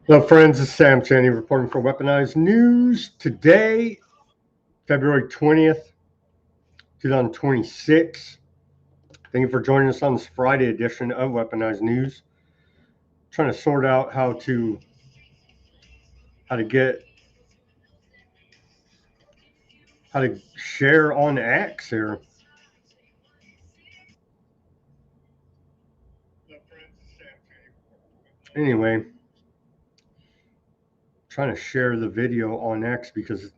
Hello, friends. It's Sam Chaney reporting for Weaponized News. Today, February 20th, 2026. Thank you for joining us on this Friday edition of Weaponized News. Trying to sort out how to share on X here. Anyway, trying to share the video on X because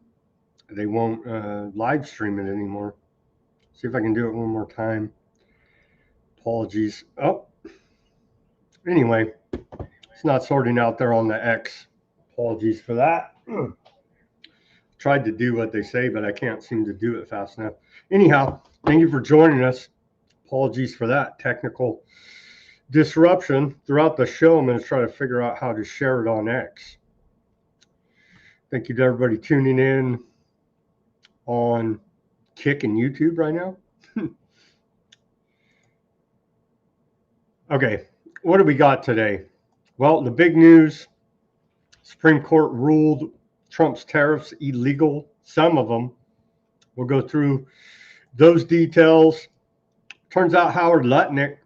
they won't live stream it anymore. See if I can do it one more time. Apologies. Oh, anyway, it's not sorting out there on the X. Apologies for that. Tried to do what they say, but I can't seem to do it fast enough. Anyhow, thank you for joining us. Apologies for that technical disruption. Throughout the show, I'm going to try to figure out how to share it on X. Thank you to everybody tuning in on Kick and YouTube right now. Okay, what do we got today? Well, the big news, Supreme Court ruled Trump's tariffs illegal, some of them. We'll go through those details. Turns out Howard Lutnick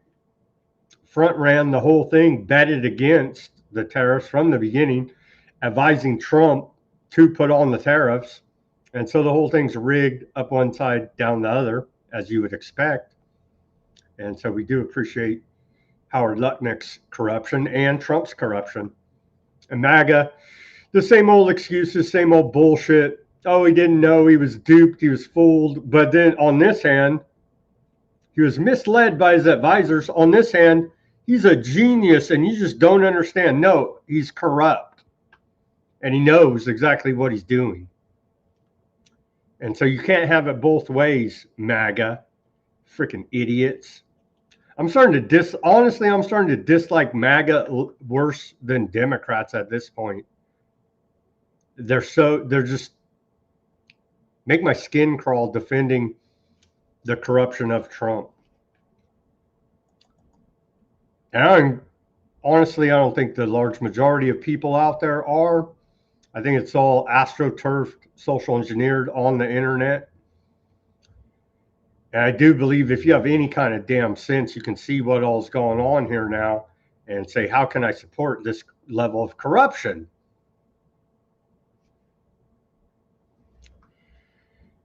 front ran the whole thing, betted against the tariffs from the beginning, advising Trump to put on the tariffs. And so the whole thing's rigged up one side, down the other, as you would expect. And so we do appreciate Howard Lutnick's corruption and Trump's corruption. And MAGA, the same old excuses, same old bullshit. Oh, he didn't know, he was duped, he was fooled. But then on this hand, he was misled by his advisors. On this hand, he's a genius and you just don't understand. No, he's corrupt. And he knows exactly what he's doing. And so you can't have it both ways, MAGA. Freaking idiots. I'm starting to dislike MAGA worse than Democrats at this point. They're just make my skin crawl defending the corruption of Trump. And honestly, I don't think the large majority of people out there are. I think it's all astroturfed, social engineered on the internet. And I do believe if you have any kind of damn sense, you can see what all's going on here now and say, how can I support this level of corruption?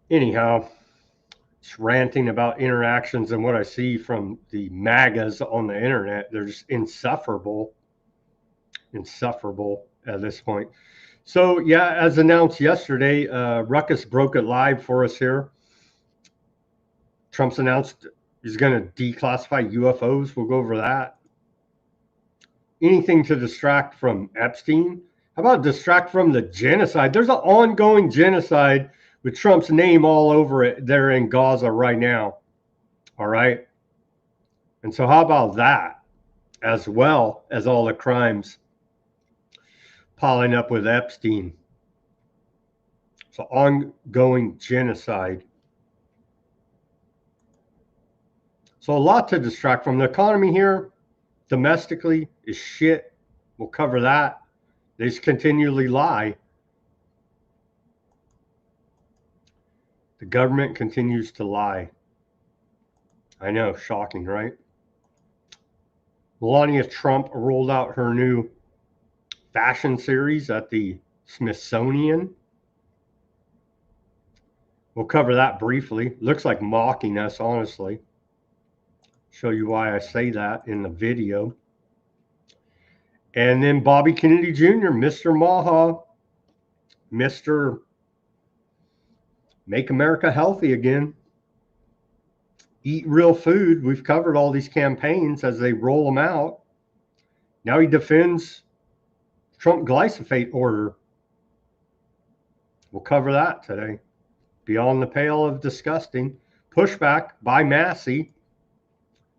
Anyhow, just ranting about interactions and what I see from the MAGAs on the internet. They're just insufferable at this point. So yeah, as announced yesterday, Ruckus broke it live for us here. Trump's announced he's going to declassify UFOs. We'll go over that. Anything to distract from Epstein? How about distract from the genocide? There's an ongoing genocide with Trump's name all over it there in Gaza right now. All right. And so how about that, as well as all the crimes piling up with Epstein? So ongoing genocide. So a lot to distract from. The economy here domestically is shit. We'll cover that. They just continually lie. The government continues to lie. I know, shocking, right? Melania Trump rolled out her new fashion series at the Smithsonian. We'll cover that briefly. Looks like mocking us, honestly. Show you why I say that in the video. And then Bobby Kennedy Jr., Mr. Maha, Mr. Make America Healthy Again. Eat real food. We've covered all these campaigns as they roll them out. Now he defends Trump glyphosate order. We'll cover that today. Beyond the pale of disgusting. Pushback by Massey.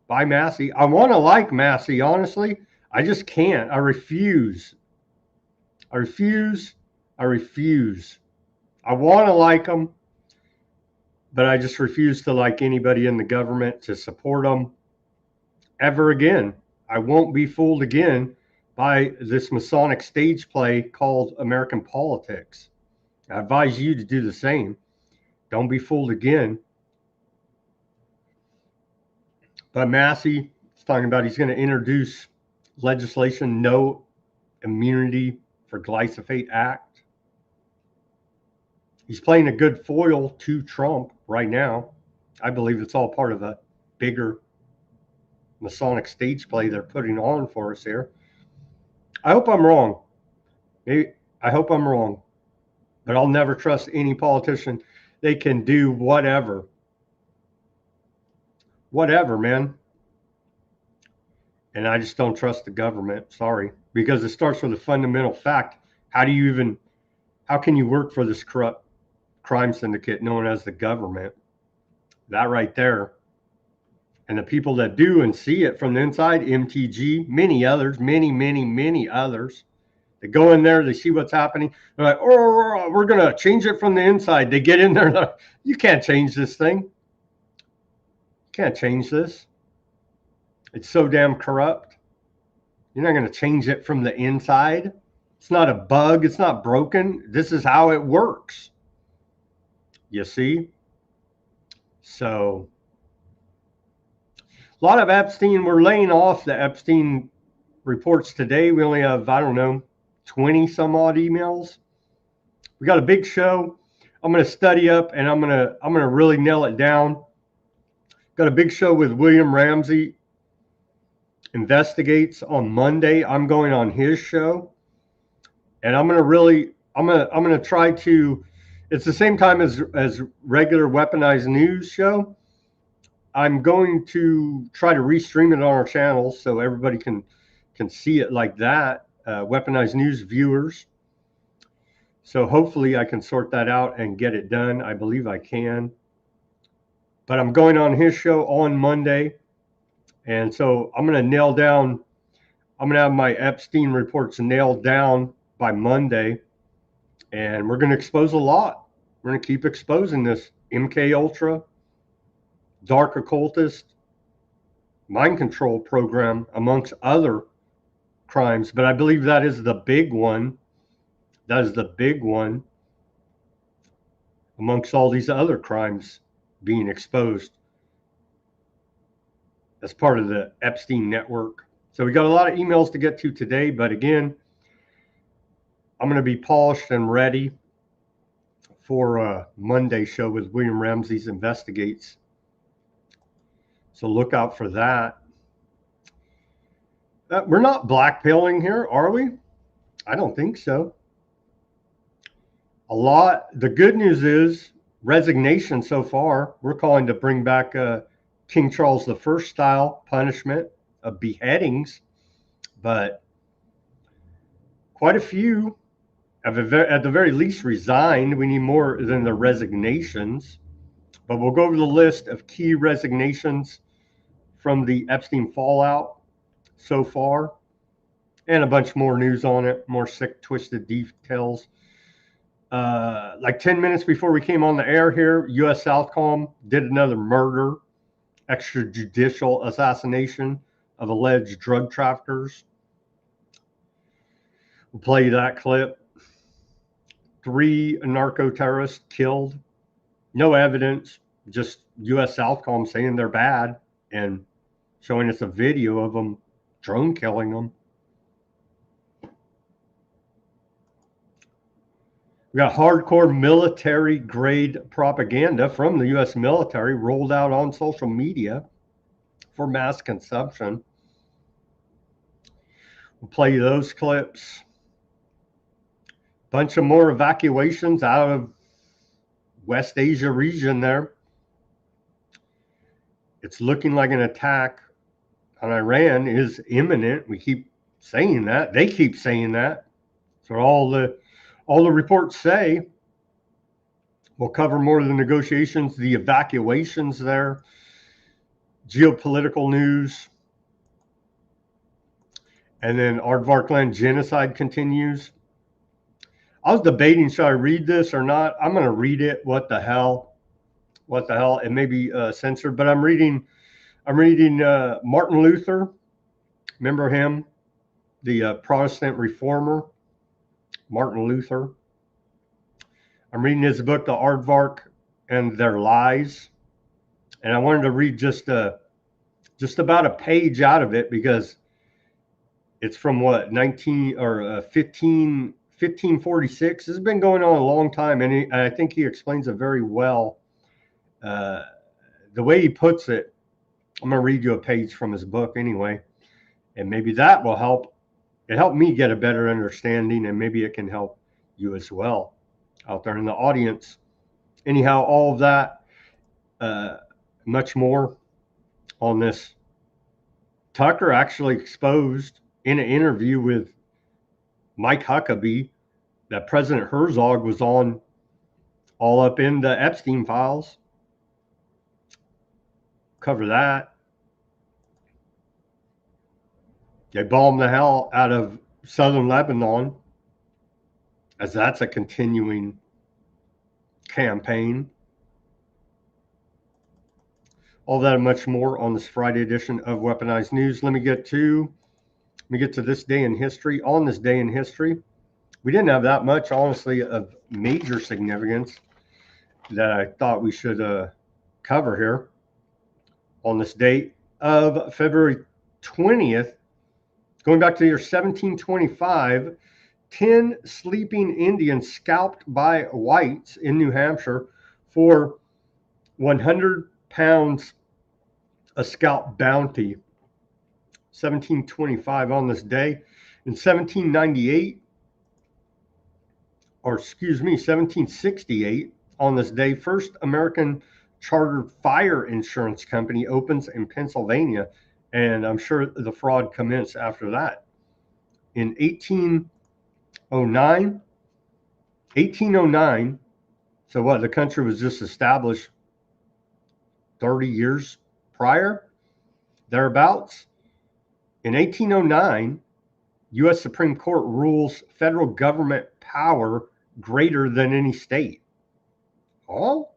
I want to like Massey, honestly. I just can't. I refuse. I want to like him, but I just refuse to like anybody in the government, to support them ever again. I won't be fooled again by this Masonic stage play called American Politics. I advise you to do the same. Don't be fooled again. But Massey is talking about he's going to introduce legislation, no immunity for Glyphosate Act. He's playing a good foil to Trump right now. I believe it's all part of a bigger Masonic stage play they're putting on for us here. I hope I'm wrong. I hope I'm wrong. But I'll never trust any politician. They can do whatever. Whatever, man. And I just don't trust the government. Sorry. Because it starts with a fundamental fact. How can you work for this corrupt crime syndicate known as the government? That right there. And the people that do and see it from the inside, MTG, many others, many others, they go in there, they see what's happening. They're like, oh, we're going to change it from the inside. They get in there. Like, you can't change this thing. You can't change this. It's so damn corrupt. You're not going to change it from the inside. It's not a bug. It's not broken. This is how it works. You see? So a lot of Epstein, we're laying off the Epstein reports today. We only have, 20 some odd emails. We got a big show. I'm going to study up and I'm going to really nail it down. Got a big show with William Ramsey Investigates on Monday. I'm going on his show. And I'm going to try to, it's the same time as regular Weaponized News show. I'm going to try to restream it on our channel so everybody can see it like that, Weaponized News viewers. So hopefully I can sort that out and get it done. I believe I can. But I'm going on his show on Monday. And so I'm going to have my Epstein reports nailed down by Monday. And we're going to expose a lot. We're going to keep exposing this MK Ultra, dark occultist, mind control program, amongst other crimes. But I believe that is the big one. That is the big one amongst all these other crimes being exposed as part of the Epstein network. So we got a lot of emails to get to today, but again, I'm going to be polished and ready for a Monday show with William Ramsey's Investigates. So look out for that. We're not blackmailing here, are we? I don't think so. The good news is resignation so far. We're calling to bring back King Charles I style punishment of beheadings, but quite a few have at the very least resigned. We need more than the resignations, but we'll go over the list of key resignations from the Epstein fallout so far, and a bunch more news on it, more sick, twisted details. Like 10 minutes before we came on the air here, U.S. Southcom did another murder, extrajudicial assassination of alleged drug traffickers. We'll play you that clip. 3 narco-terrorists killed. No evidence, just U.S. Southcom saying they're bad and showing us a video of them drone killing them. We got hardcore military grade propaganda from the U.S. military rolled out on social media for mass consumption. We'll play you those clips. Bunch of more evacuations out of West Asia region there. It's looking like an attack on Iran is imminent. We keep saying that. They keep saying that. So all the reports say. We'll cover more of the negotiations, the evacuations there, geopolitical news, and then Aardvarkland genocide continues. I was debating, should I read this or not? I'm going to read it. What the hell? It may be censored, but I'm reading Martin Luther. Remember him? the Protestant reformer, Martin Luther. I'm reading his book, The Aardvark and Their Lies, and I wanted to read just about a page out of it because it's from what 1546. This has been going on a long time, and I think he explains it very well. The way he puts it, I'm going to read you a page from his book anyway, and maybe that will help. It helped me get a better understanding, and maybe it can help you as well out there in the audience. Anyhow, all of that, much more on this. Tucker actually exposed in an interview with Mike Huckabee that President Herzog was on all up in the Epstein files. Cover that. They bombed the hell out of southern Lebanon, as that's a continuing campaign. All that and much more on this Friday edition of Weaponized News. Let me get to this day in history. On this day in history, we didn't have that much, honestly, of major significance that I thought we should cover here. On this date of February 20th, going back to the year 1725, 10 sleeping Indians scalped by whites in New Hampshire for 100 pounds a scalp bounty. 1725 on this day. In 1768 on this day, first American chartered fire insurance company opens in Pennsylvania, and I'm sure the fraud commenced after that. In 1809, so what, the country was just established 30 years prior, thereabouts. In 1809, U.S. Supreme Court rules federal government power greater than any state. Oh?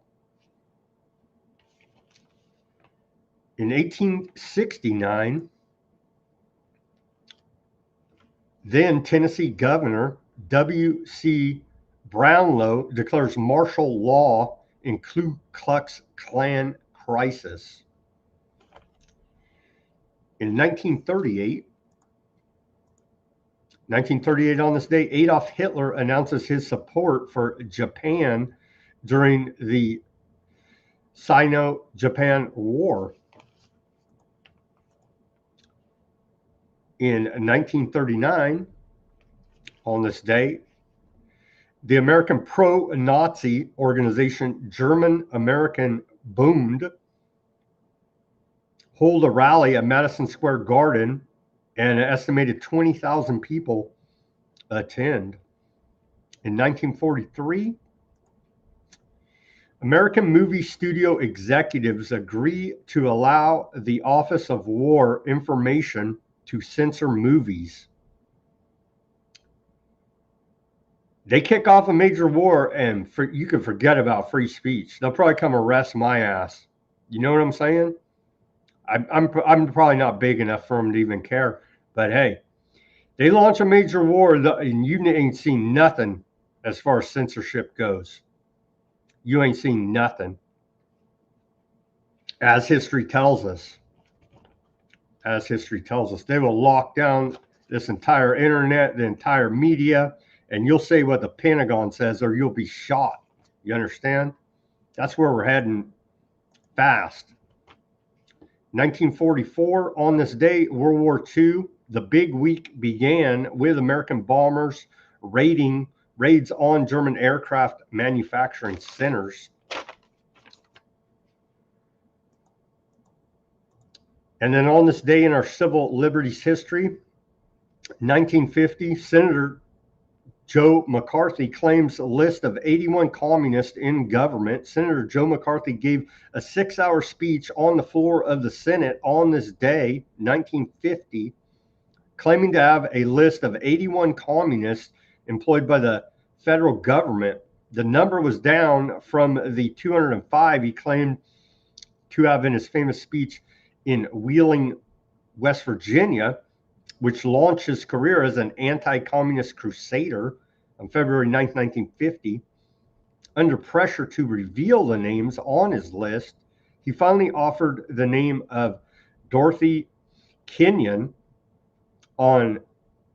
In 1869, then Tennessee Governor W.C. Brownlow declares martial law in Ku Klux Klan crisis. In 1938 on this day, Adolf Hitler announces his support for Japan during the Sino-Japan War. In 1939, on this day, the American pro-Nazi organization German American Bund hold a rally at Madison Square Garden, and an estimated 20,000 people attend. In 1943, American movie studio executives agree to allow the Office of War Information to censor movies. They kick off a major war, and you can forget about free speech. They'll probably come arrest my ass. You know what I'm saying? I'm probably not big enough for them to even care. But hey, they launch a major war, and you ain't seen nothing as far as censorship goes. You ain't seen nothing. As history tells us. As history tells us. They will lock down this entire internet, the entire media, and you'll say what the Pentagon says or you'll be shot. You understand? That's where we're heading fast. 1944, on this day, World War II, the big week began with American bombers raids on German aircraft manufacturing centers. And then on this day in our civil liberties history, 1950, Senator Joe McCarthy claims a list of 81 communists in government. Senator Joe McCarthy gave a 6-hour speech on the floor of the Senate on this day, 1950, claiming to have a list of 81 communists employed by the federal government. The number was down from the 205 he claimed to have in his famous speech in Wheeling, West Virginia, which launched his career as an anti-communist crusader on February 9, 1950. Under pressure to reveal the names on his list, he finally offered the name of Dorothy Kenyon on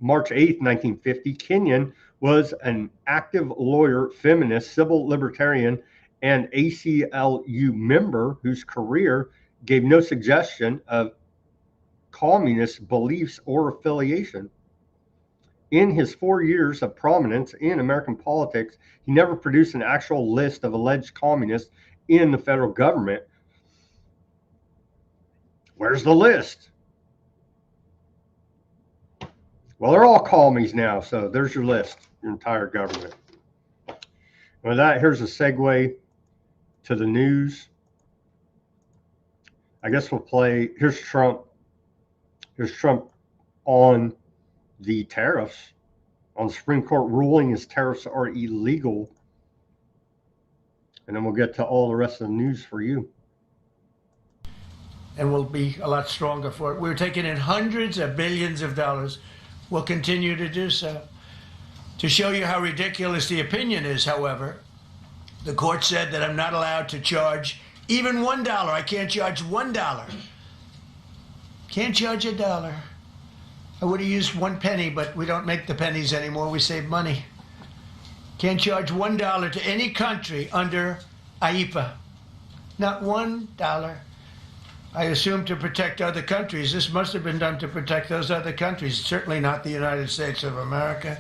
March 8, 1950. Kenyon was an active lawyer, feminist, civil libertarian, and ACLU member whose career gave no suggestion of communist beliefs or affiliation. In his 4 years of prominence in American politics, he never produced an actual list of alleged communists in the federal government. Where's the list? Well, they're all commies now, so there's your list, your entire government. With that, here's a segue to the news. I guess we'll play, here's Trump. Here's Trump on the tariffs, on the Supreme Court ruling his tariffs are illegal. And then we'll get to all the rest of the news for you. And we'll be a lot stronger for it. We're taking in hundreds of billions of dollars. We'll continue to do so. To show you how ridiculous the opinion is, however, the court said that I'm not allowed to charge even $1. I can't charge $1. Can't charge $1. I would have used 1 penny, but we don't make the pennies anymore. We save money. Can't charge $1 to any country under IEPA. Not $1. I assume to protect other countries. This must have been done to protect those other countries, certainly not the United States of America,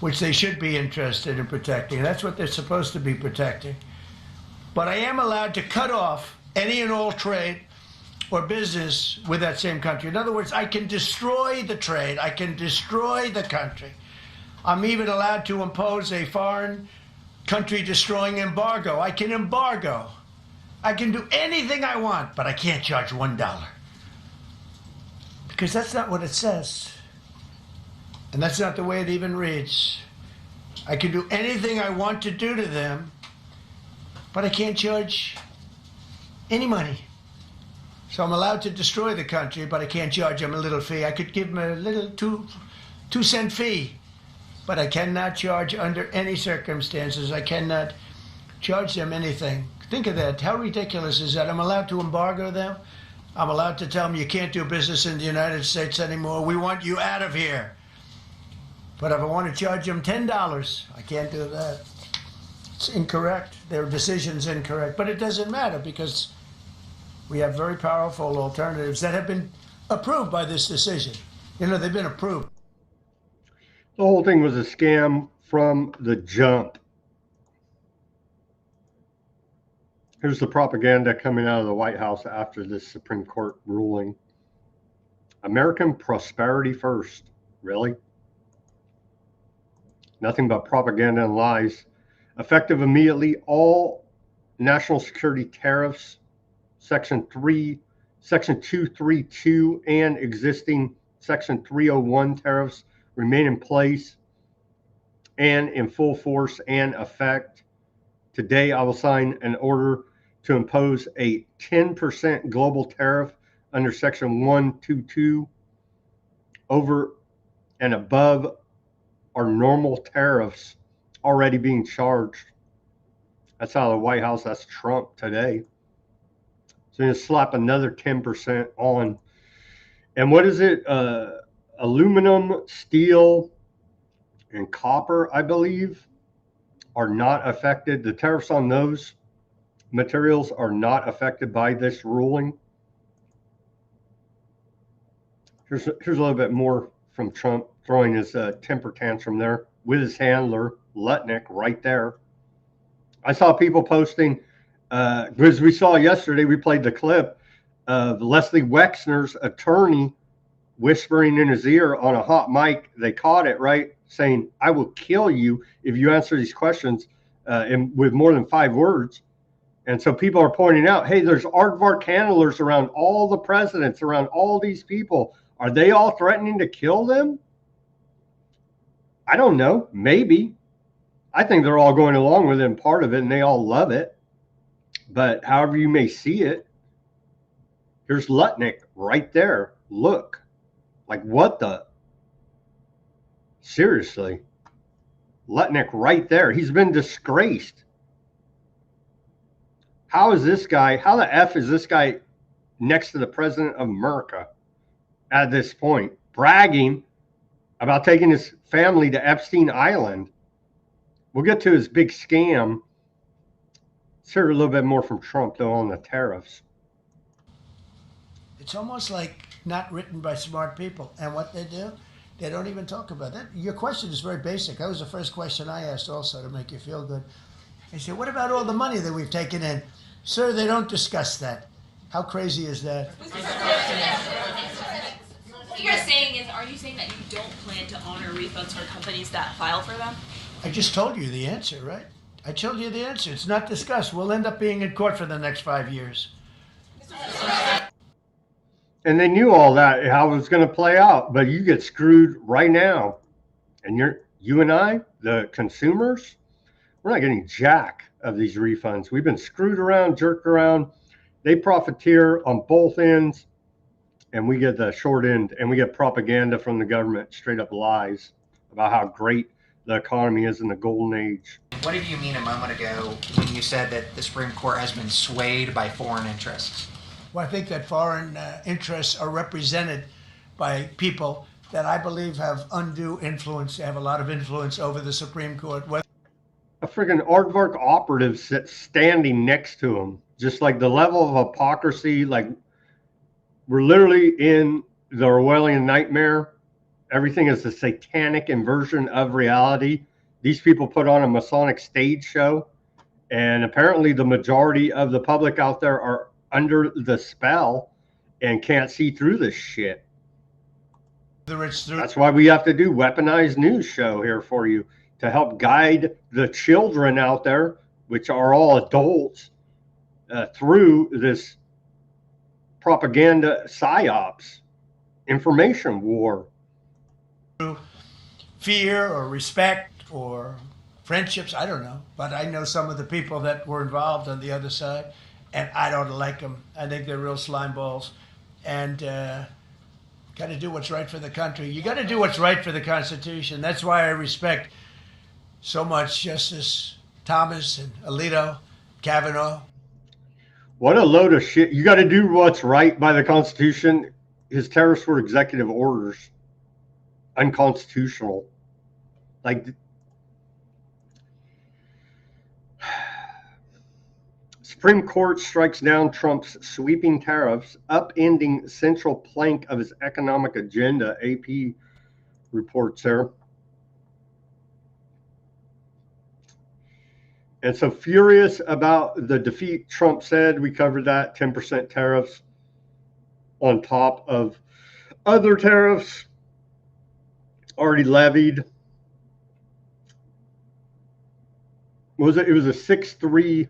which they should be interested in protecting. That's what they're supposed to be protecting. But I am allowed to cut off any and all trade or business with that same country. In other words, I can destroy the trade. I can destroy the country. I'm even allowed to impose a foreign country destroying embargo. I can embargo. I can do anything I want, but I can't charge $1. Because that's not what it says. And that's not the way it even reads. I can do anything I want to do to them, but I can't charge any money. So I'm allowed to destroy the country, but I can't charge them a little fee. I could give them a little 2-cent fee, but I cannot charge under any circumstances. I cannot charge them anything. Think of that. How ridiculous is that? I'm allowed to embargo them. I'm allowed to tell them you can't do business in the United States anymore. We want you out of here. But if I want to charge them $10, I can't do that. It's incorrect. Their decision's incorrect. But it doesn't matter because we have very powerful alternatives that have been approved by this decision. You know, they've been approved. The whole thing was a scam from the jump. Here's the propaganda coming out of the White House after this Supreme Court ruling. American prosperity first. Really? Nothing but propaganda and lies. Effective immediately, all national security tariffs, Section 232 and existing Section 301 tariffs remain in place and in full force and effect. Today, I will sign an order to impose a 10% global tariff under Section 122 over and above our normal tariffs already being charged. That's out of the White House. That's Trump today. So you slap another 10% on. And what is it? Aluminum, steel, and copper, I believe, are not affected. The tariffs on those materials are not affected by this ruling. Here's a little bit more from Trump throwing his temper tantrum there with his handler, Lutnick, right there. I saw people posting, because we saw yesterday, we played the clip of Leslie Wexner's attorney whispering in his ear on a hot mic. They caught it, right? Saying, I will kill you if you answer these questions with more than 5 words. And so people are pointing out, hey, there's aardvark handlers around all the presidents, around all these people. Are they all threatening to kill them? I don't know. Maybe. I think they're all going along with it and part of it, and they all love it. But however you may see it, here's Lutnick right there. Look. Like, what the? Seriously. Letnick right there. He's been disgraced. How is this guy, how the F is this guy next to the president of America at this point, bragging about taking his family to Epstein Island? We'll get to his big scam. Let's hear a little bit more from Trump, though, on the tariffs. It's almost like not written by smart people. And what they do, they don't even talk about that. Your question is very basic. That was the first question I asked also to make you feel good. I said, what about all the money that we've taken in? Sir, they don't discuss that. How crazy is that? What you're saying is, are you saying that you don't plan to honor refunds for companies that file for them? I just told you the answer, right? I told you the answer. It's not discussed. We'll end up being in court for the next 5 years. And they knew all that, how it was going to play out, but you get screwed right now. And you and I, the consumers, we're not getting jack of these refunds. We've been screwed around, jerked around. They profiteer on both ends, and we get the short end, and we get propaganda from the government, straight up lies about how great the economy is in the golden age. What did you mean a moment ago when you said that the Supreme Court has been swayed by foreign interests? Well, I think that foreign interests are represented by people that I believe have undue influence, have a lot of influence over the Supreme Court. A friggin' aardvark operative sits standing next to him, just like the level of hypocrisy. Like, we're literally in the Orwellian nightmare. Everything is a satanic inversion of reality. These people put on a Masonic stage show, and apparently the majority of the public out there are under the spell and can't see through this shit. That's why we have to do Weaponized News show here for you, to help guide the children out there, which are all adults, through this propaganda psyops, information war. Fear or respect or friendships, I don't know. But I know some of the people that were involved on the other side, and I don't like them. I think they're real slime balls. And got to do what's right for the country. You got to do what's right for the Constitution. That's why I respect so much Justice Thomas and Alito, Kavanaugh. What a load of shit. You got to do what's right by the Constitution. His tariffs were executive orders. Unconstitutional. Like, Supreme Court strikes down Trump's sweeping tariffs, upending central plank of his economic agenda, AP reports there. And so furious about the defeat, Trump said, we covered that, 10% tariffs on top of other tariffs already levied. Was it? It was a 6-3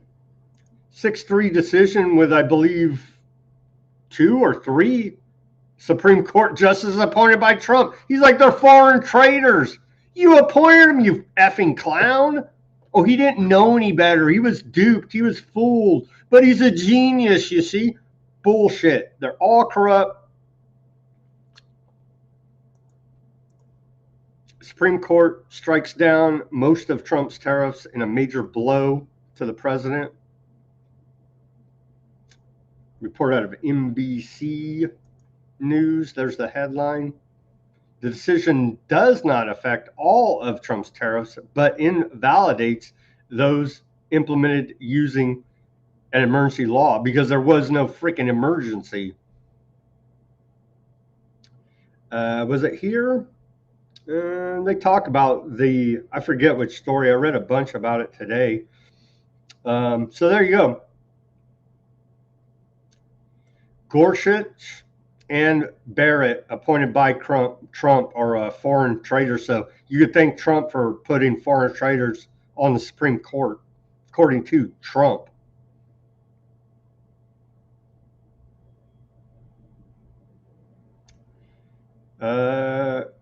decision with, I believe, 2 or 3 Supreme Court justices appointed by Trump. He's like, they're foreign traitors. You appointed him, you effing clown. Oh, he didn't know any better. He was duped. He was fooled. But he's a genius, you see. Bullshit. They're all corrupt. Supreme Court strikes down most of Trump's tariffs in a major blow to the president. Report out of NBC News. There's the headline. The decision does not affect all of Trump's tariffs, but invalidates those implemented using an emergency law, because there was no freaking emergency. Was it here? They talk about I forget which story. I read a bunch about it today. So there you go. Gorsuch and Barrett, appointed by Trump, are a foreign traitor. So you could thank Trump for putting foreign traitors on the Supreme Court, according to Trump.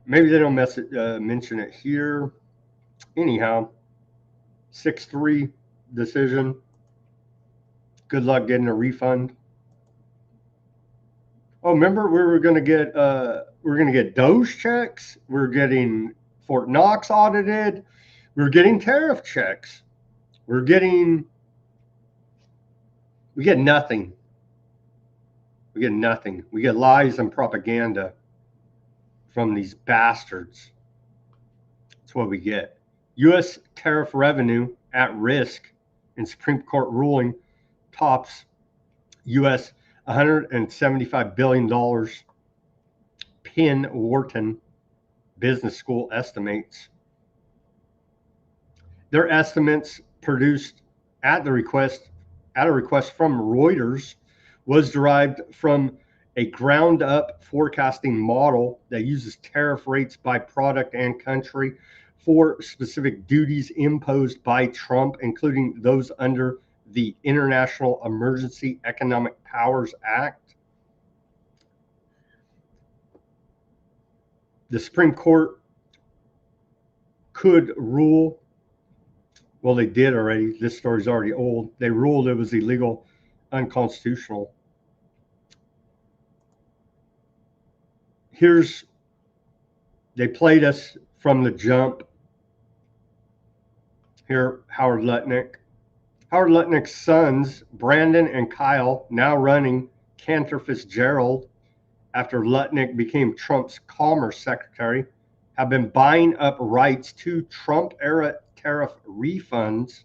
Maybe they don't mention it here. Anyhow, 6-3 decision. Good luck getting a refund. Oh, remember we were going to get we're going to get those checks. We're getting Fort Knox audited. We're getting tariff checks. We get nothing. We get nothing. We get lies and propaganda from these bastards. That's what we get. U.S. tariff revenue at risk in Supreme Court ruling tops U.S. $175 billion. Penn Wharton Business School estimates. Their estimates produced at a request from Reuters was derived from a ground-up forecasting model that uses tariff rates by product and country for specific duties imposed by Trump, including those under the International Emergency Economic Powers Act. The Supreme Court could rule, well, they did already. This story's already old. They ruled it was illegal, unconstitutional. They played us from the jump. Here, Howard Lutnick. Howard Lutnick's sons, Brandon and Kyle, now running Cantor Fitzgerald after Lutnick became Trump's Commerce Secretary, have been buying up rights to Trump-era tariff refunds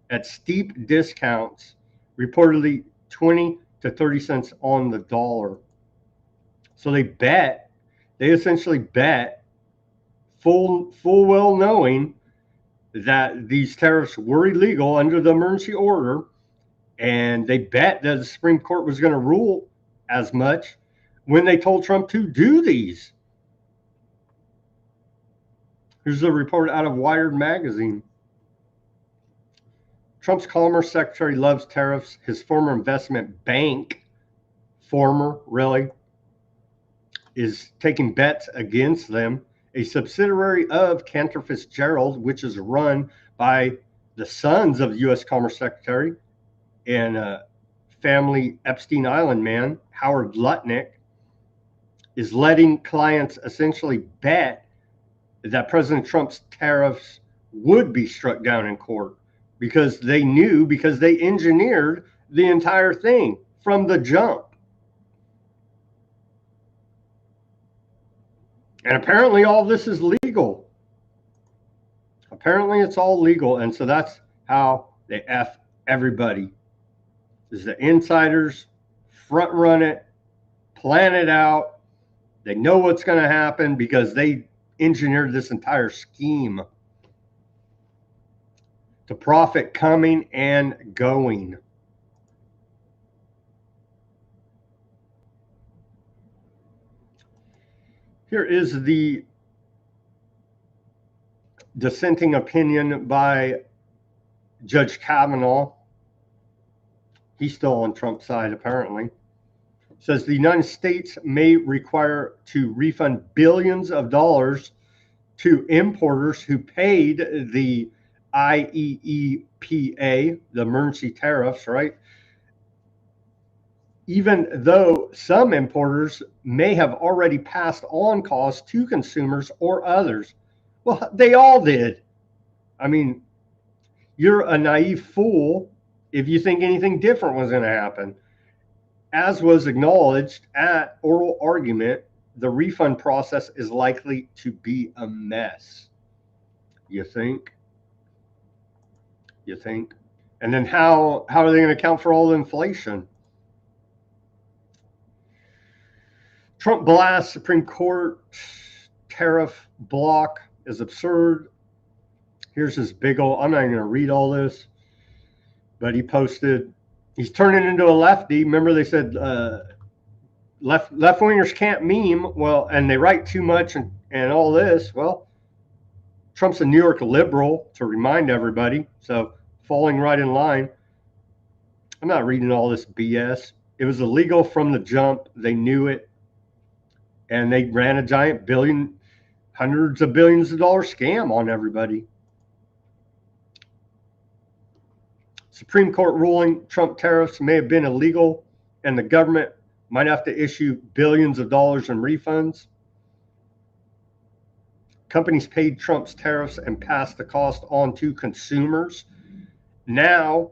at steep discounts, reportedly 20 to 30 cents on the dollar. So they essentially bet, full well knowing that these tariffs were illegal under the emergency order, and they bet that the Supreme Court was going to rule as much when they told Trump to do these. Here's a report out of Wired magazine. Trump's Commerce Secretary loves tariffs. His former investment bank, is taking bets against them. A subsidiary of Cantor Fitzgerald, which is run by the sons of the U.S. Commerce Secretary and family Epstein Island man, Howard Lutnick, is letting clients essentially bet that President Trump's tariffs would be struck down in court because they engineered the entire thing from the jump. And apparently all this is legal. Apparently it's all legal. And so that's how they F everybody. Is the insiders front run it, plan it out. They know what's going to happen because they engineered this entire scheme to profit coming and going. Here is the dissenting opinion by Judge Kavanaugh. He's still on Trump's side, apparently. It says the United States may require to refund billions of dollars to importers who paid the IEEPA, the emergency tariffs, right? Even though some importers may have already passed on costs to consumers or others. Well, they all did. I mean, you're a naive fool if you think anything different was going to happen. As was acknowledged at oral argument, the refund process is likely to be a mess. You think? You think? And then how are they going to account for all the inflation? Trump blasts Supreme Court tariff block is absurd. Here's his big old, I'm not even going to read all this, but he posted, he's turning into a lefty. Remember they said left-wingers can't meme. Well, and they write too much and all this. Well, Trump's a New York liberal, to remind everybody. So falling right in line. I'm not reading all this BS. It was illegal from the jump. They knew it. And they ran a giant hundreds of billions of dollars scam on everybody. Supreme Court ruling Trump tariffs may have been illegal and the government might have to issue billions of dollars in refunds. Companies paid Trump's tariffs and passed the cost on to consumers. Now,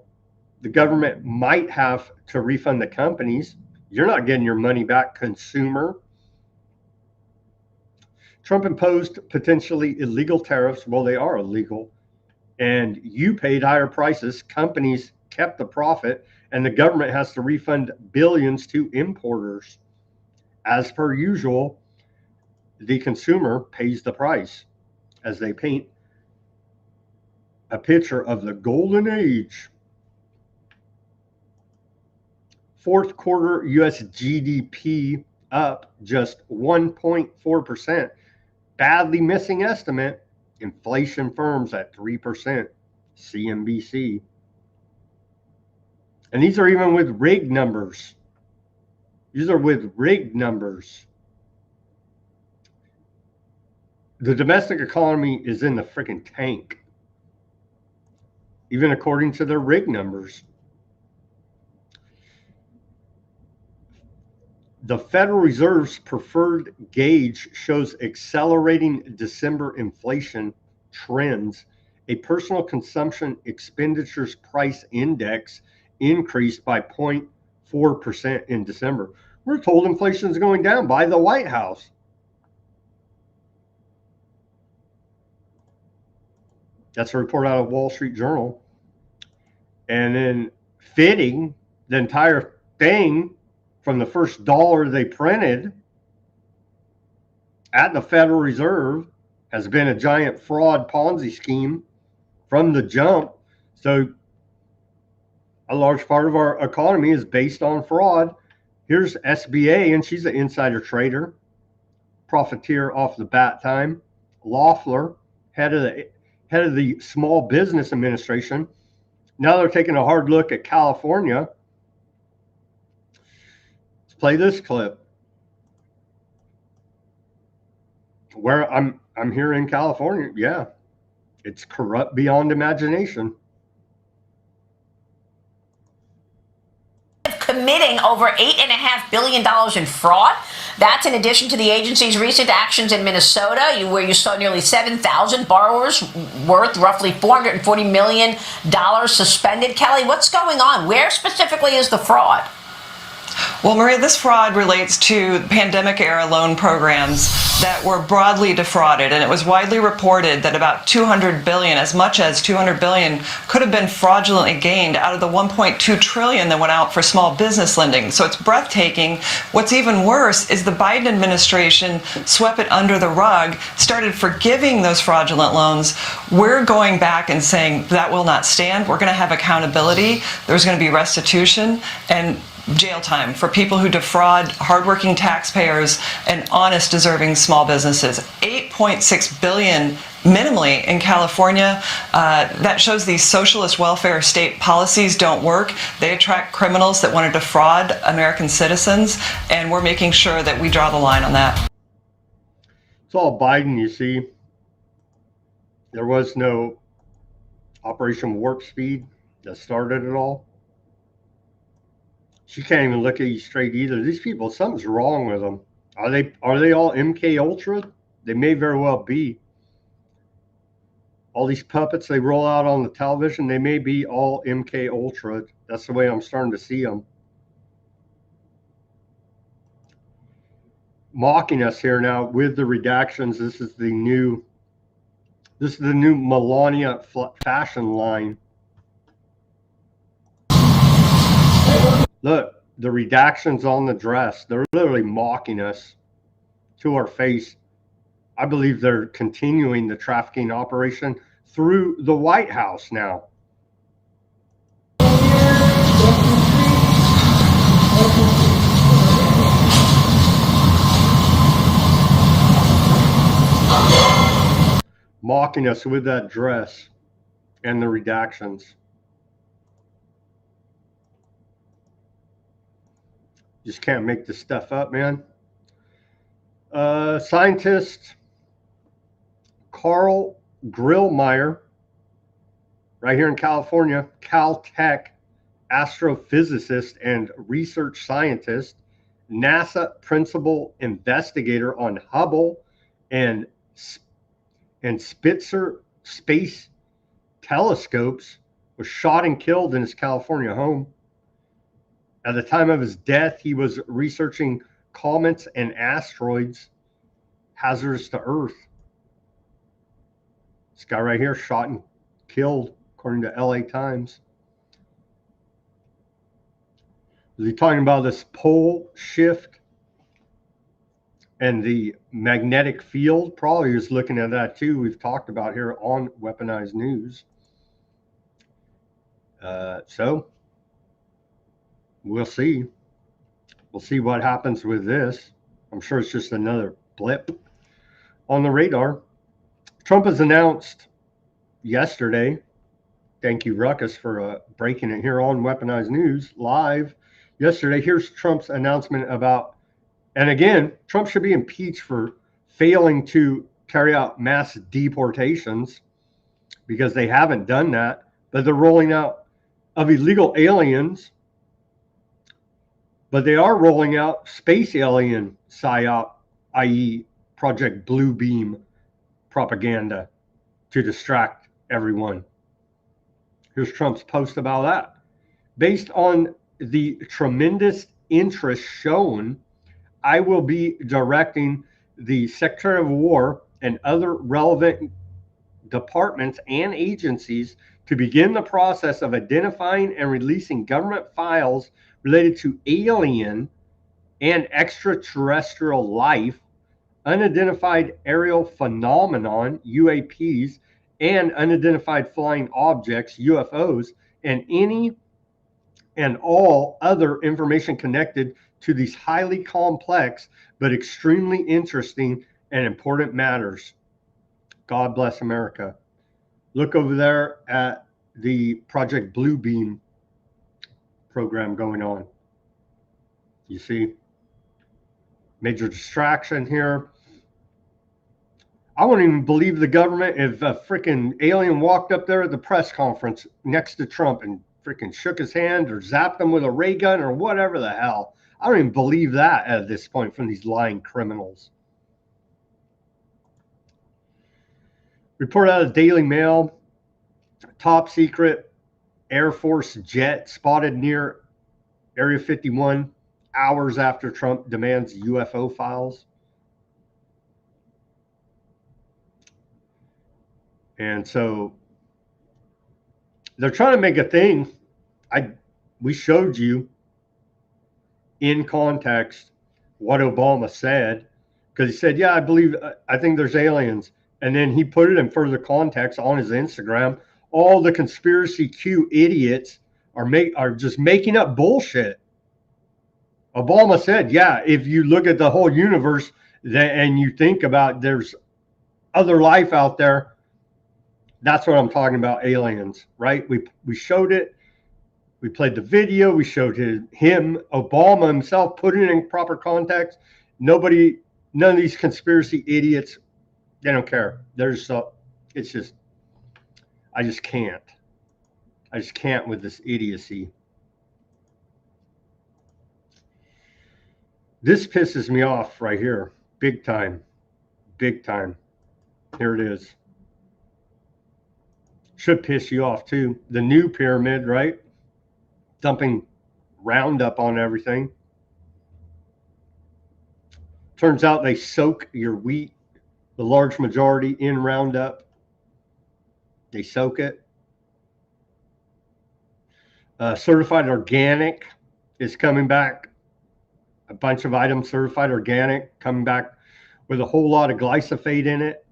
the government might have to refund the companies. You're not getting your money back, consumer. Trump imposed potentially illegal tariffs. Well, they are illegal. And you paid higher prices. Companies kept the profit, and the government has to refund billions to importers. As per usual, the consumer pays the price as they paint a picture of the golden age. Fourth quarter US GDP up just 1.4%. Badly missing estimate. Inflation firms at 3%. CNBC. And these are even with rigged numbers. These are with rigged numbers. The domestic economy is in the freaking tank, even according to their rigged numbers. The Federal Reserve's preferred gauge shows accelerating December inflation trends. A personal consumption expenditures price index increased by 0.4% in December. We're told inflation is going down by the White House. That's a report out of Wall Street Journal. And then fitting the entire thing from the first dollar they printed at the Federal Reserve has been a giant fraud Ponzi scheme from the jump. So a large part of our economy is based on fraud. Here's SBA, and she's an insider trader, profiteer off the bat time. Loeffler, head of the Small Business Administration. Now they're taking a hard look at California. Let's play this clip. Where I'm here in California, yeah, it's corrupt beyond imagination. Committing over $8.5 billion in fraud. That's in addition to the agency's recent actions in Minnesota, where you saw nearly 7,000 borrowers worth roughly $440 million suspended. Kelly, what's going on? Where specifically is the fraud? Well, Maria, this fraud relates to pandemic-era loan programs that were broadly defrauded, and it was widely reported that about $200 billion, as much as $200 billion, could have been fraudulently gained out of the $1.2 trillion that went out for small business lending. So it's breathtaking. What's even worse is the Biden administration swept it under the rug, started forgiving those fraudulent loans. We're going back and saying that will not stand. We're going to have accountability. There's going to be restitution and jail time for people who defraud hardworking taxpayers and honest, deserving small businesses. $8.6 billion minimally in California. That shows these socialist welfare state policies don't work. They attract criminals that want to defraud American citizens, and we're making sure that we draw the line on that. It's all Biden, you see. There was no Operation Warp Speed that started it all. She can't even look at you straight either. These people, something's wrong with them. Are they all MK Ultra? They may very well be. All these puppets they roll out on the television, they may be all MK Ultra. That's the way I'm starting to see them. Mocking us here now with the redactions. This is the new Melania fashion line. Look, the redactions on the dress, they're literally mocking us to our face. I believe they're continuing the trafficking operation through the White House now. Mocking us with that dress and the redactions. Just can't make this stuff up, man. Scientist Carl Grillmeyer, right here in California, Caltech astrophysicist and research scientist, NASA principal investigator on Hubble and and Spitzer space telescopes was shot and killed in his California home. At the time of his death, he was researching comets and asteroids hazardous to Earth. This guy right here, shot and killed, according to LA Times. Was he talking about this pole shift and the magnetic field? Probably was looking at that too. We've talked about here on Weaponized News. So we'll see. We'll see what happens with this. I'm sure it's just another blip on the radar. Trump has announced yesterday, thank you, Ruckus, for breaking it here on Weaponized News live. Yesterday, here's Trump's announcement about, and again, Trump should be impeached for failing to carry out mass deportations because they haven't done that, but they're rolling out of illegal aliens, but they are rolling out space alien PSYOP, i.e. Project Blue Beam propaganda to distract everyone. Here's Trump's post about that. Based on the tremendous interest shown, I will be directing the Secretary of War and other relevant departments and agencies to begin the process of identifying and releasing government files related to alien and extraterrestrial life, unidentified aerial phenomenon, UAPs, and unidentified flying objects, UFOs, and any and all other information connected to these highly complex but extremely interesting and important matters. God bless America. Look over there at the Project Blue Beam program going on. You see? Major distraction here. I wouldn't even believe the government if a freaking alien walked up there at the press conference next to Trump and freaking shook his hand or zapped him with a ray gun or whatever the hell. I don't even believe that at this point from these lying criminals. Report out of Daily Mail. Top secret Air Force jet spotted near Area 51 hours after Trump demands UFO files. And so they're trying to make a thing. We showed you in context what Obama said, because he said, yeah, I think there's aliens. And then he put it in further context on his Instagram. All the conspiracy Q idiots are just making up bullshit. Obama said, yeah, if you look at the whole universe and you think about there's other life out there, that's what I'm talking about, aliens, right? We showed it. We played the video. We showed him, Obama himself, put it in proper context. None of these conspiracy idiots, they don't care. It's just, I just can't. I just can't with this idiocy. This pisses me off right here. Big time. Big time. Here it is. Should piss you off too. The new pyramid, right? Dumping Roundup on everything. Turns out they soak your wheat, the large majority, in Roundup. They soak it. Certified organic is coming back. A bunch of items certified organic coming back with a whole lot of glyphosate in it.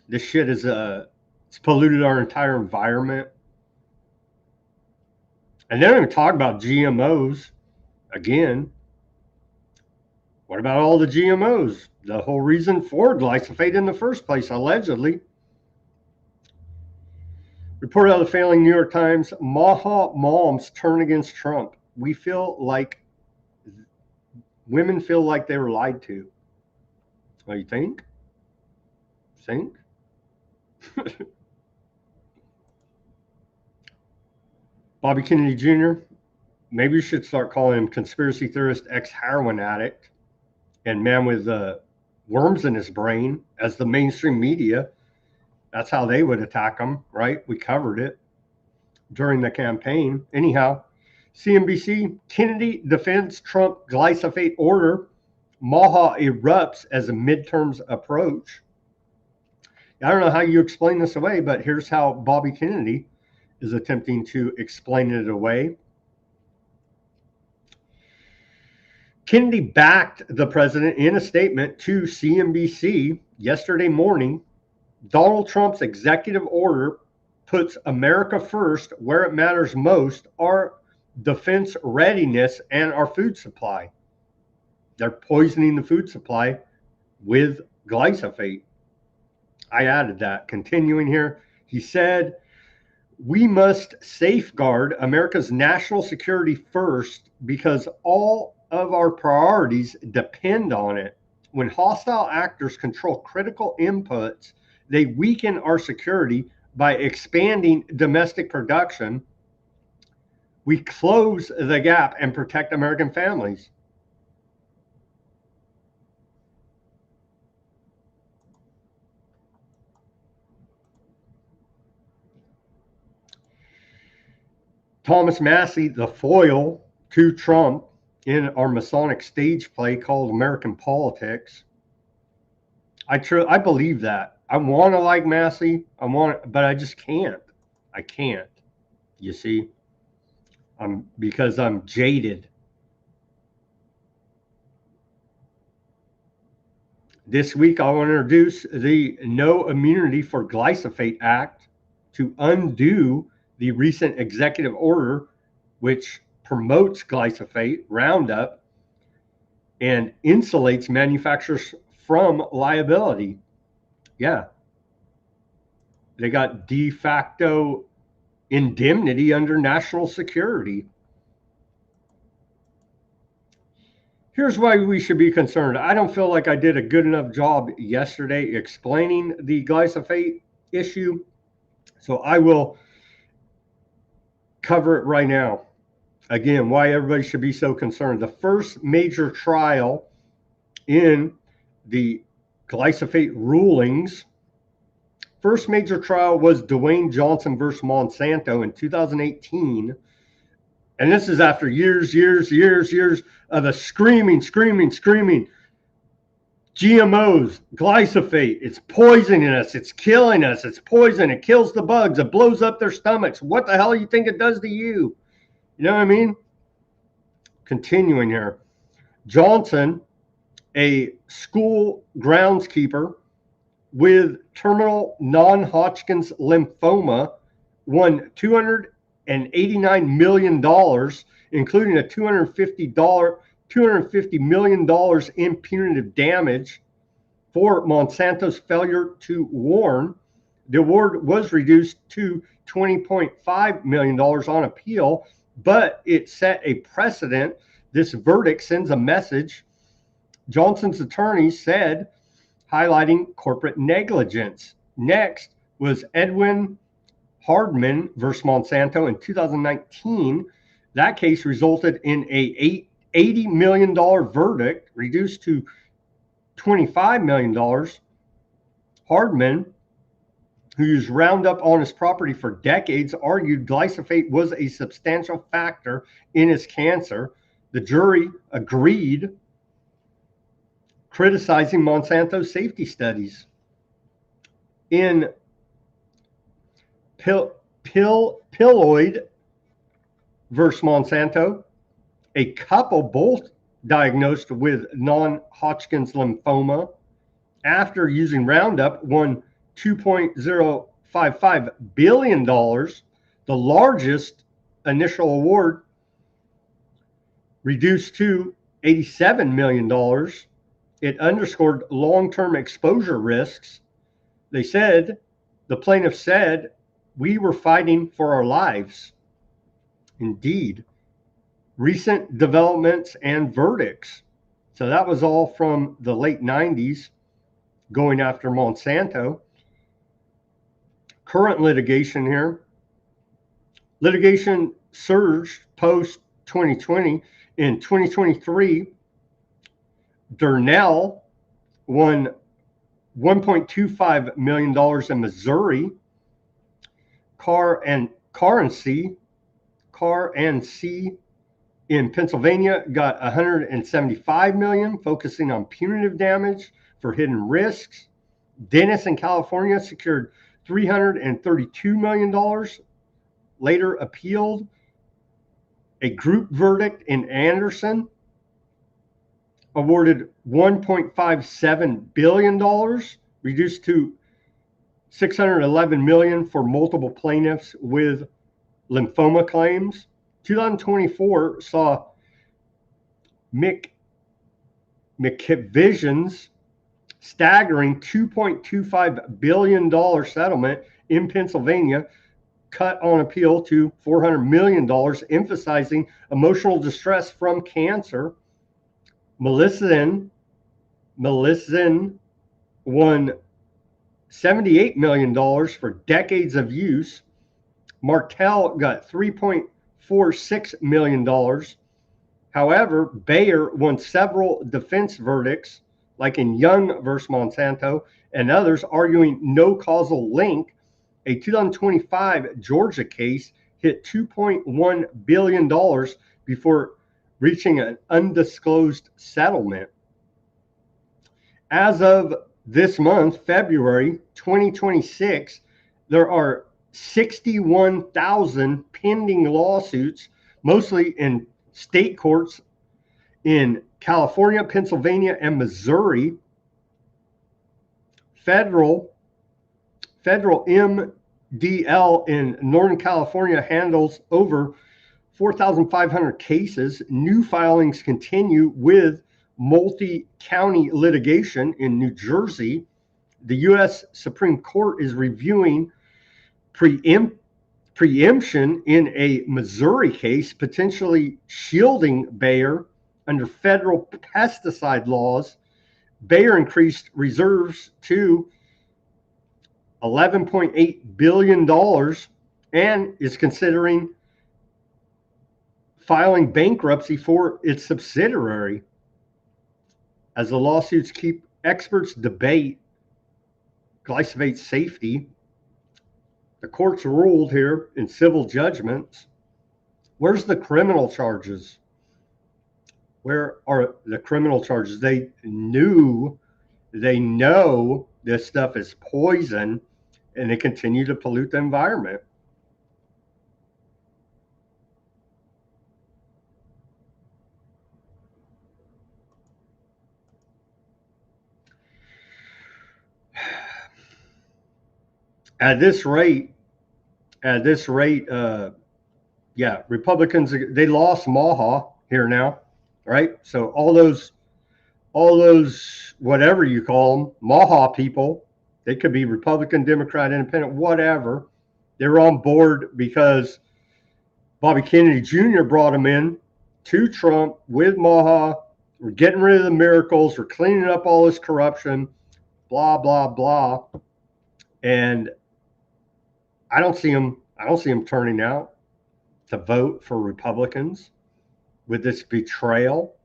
This shit is it's polluted our entire environment. And they don't even talk about GMOs. Again, what about all the GMOs? The whole reason for glyphosate in the first place, allegedly. Report out of the failing New York Times, Maha moms turn against Trump. Women feel like they were lied to. Oh, you think? Think? Bobby Kennedy Jr., maybe you should start calling him conspiracy theorist, ex-heroin addict, and man with worms in his brain as the mainstream media That's how they would attack them, right? We covered it during the campaign. Anyhow, CNBC, Kennedy defends Trump glyphosate order. Maha erupts as a midterms approach. I don't know how you explain this away, but here's how Bobby Kennedy is attempting to explain it away. Kennedy backed the president in a statement to CNBC yesterday morning. Donald Trump's executive order puts America first where it matters most, our defense readiness and our food supply. They're poisoning the food supply with glyphosate. I added that. Continuing here, he said, we must safeguard America's national security first because all of our priorities depend on it. When hostile actors control critical inputs, they weaken our security by expanding domestic production. We close the gap and protect American families. Thomas Massey, the foil to Trump in our Masonic stage play called American Politics. I believe that. I want to like Massey. But I just can't. I can't. You see, because I'm jaded. This week, I want to introduce the No Immunity for Glyphosate Act to undo the recent executive order, which promotes glyphosate, Roundup, and insulates manufacturers from liability. Yeah. They got de facto indemnity under national security. Here's why we should be concerned. I don't feel like I did a good enough job yesterday explaining the glyphosate issue, so I will cover it right now. Again, why everybody should be so concerned. The first major trial in the glyphosate rulings, first major trial was Dwayne Johnson versus Monsanto in 2018. And this is after years of a screaming. GMOs, glyphosate, it's poisoning us, it's killing us, it's poison, it kills the bugs, it blows up their stomachs. What the hell do you think it does to you? You know what I mean? Continuing here. Johnson, a school groundskeeper with terminal non-Hodgkin's lymphoma, won $289 million, including a $250 million in punitive damage for Monsanto's failure to warn. The award was reduced to $20.5 million on appeal, but it set a precedent. This verdict sends a message, Johnson's attorney said, highlighting corporate negligence. Next was Edwin Hardman versus Monsanto in 2019. That case resulted in a $80 million verdict, reduced to $25 million. Hardman, who used Roundup on his property for decades, argued glyphosate was a substantial factor in his cancer. The jury agreed, criticizing Monsanto's safety studies. In Pilloid versus Monsanto, a couple both diagnosed with non-Hodgkin's lymphoma after using Roundup won $2.055 billion, the largest initial award, reduced to $87 million. It underscored long-term exposure risks. The plaintiff said, we were fighting for our lives. Indeed. Recent developments and verdicts. So that was all from the late 90s, going after Monsanto. Current litigation here. Litigation surged post 2020. In 2023, Durnell won $1.25 million in Missouri. Car and C in Pennsylvania got $175 million, focusing on punitive damage for hidden risks. Dennis in California secured $332 million, later appealed. A group verdict in Anderson awarded $1.57 billion, reduced to $611 million for multiple plaintiffs with lymphoma claims. 2024 saw McVision's staggering $2.25 billion settlement in Pennsylvania cut on appeal to $400 million, emphasizing emotional distress from cancer. Melissan won $78 million for decades of use. Martell got $3.46 million. However, Bayer won several defense verdicts, like in Young versus Monsanto, and others arguing no causal link. A 2025 Georgia case hit $2.1 billion before reaching an undisclosed settlement. As of this month, February 2026, there are 61,000 pending lawsuits, mostly in state courts in California, Pennsylvania, and Missouri. Federal MDL in Northern California handles over 4,500 cases. New filings continue with multi-county litigation in New Jersey. The U.S. Supreme Court is reviewing preemption in a Missouri case, potentially shielding Bayer under federal pesticide laws. Bayer increased reserves to $11.8 billion and is considering filing bankruptcy for its subsidiary. As the lawsuits keep experts debate glyphosate safety, the courts ruled here in civil judgments. Where's the criminal charges? Where are the criminal charges? They know this stuff is poison, and they continue to pollute the environment. At this rate, Republicans, they lost Maha here now, right? So all those whatever you call them, Maha people, they could be Republican, Democrat, Independent, whatever. They're on board because Bobby Kennedy Jr. brought them in to Trump with Maha. We're getting rid of the miracles. We're cleaning up all this corruption, blah, blah, blah. And I don't see them turning out to vote for Republicans with this betrayal.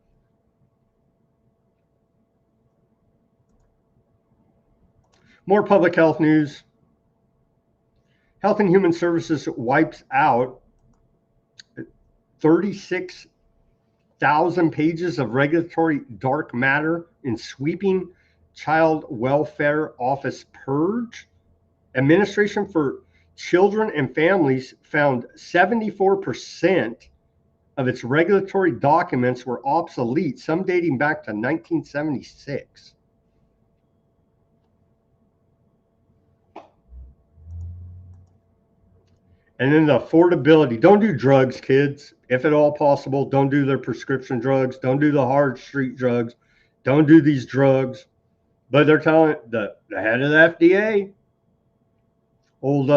More public health news. Health and Human Services wipes out 36,000 pages of regulatory dark matter in sweeping child welfare office purge. Administration for Children and Families found 74% of its regulatory documents were obsolete, some dating back to 1976. And then the affordability. Don't do drugs, kids. If at all possible, don't do their prescription drugs. Don't do the hard street drugs. Don't do these drugs. But they're telling the head of the FDA, old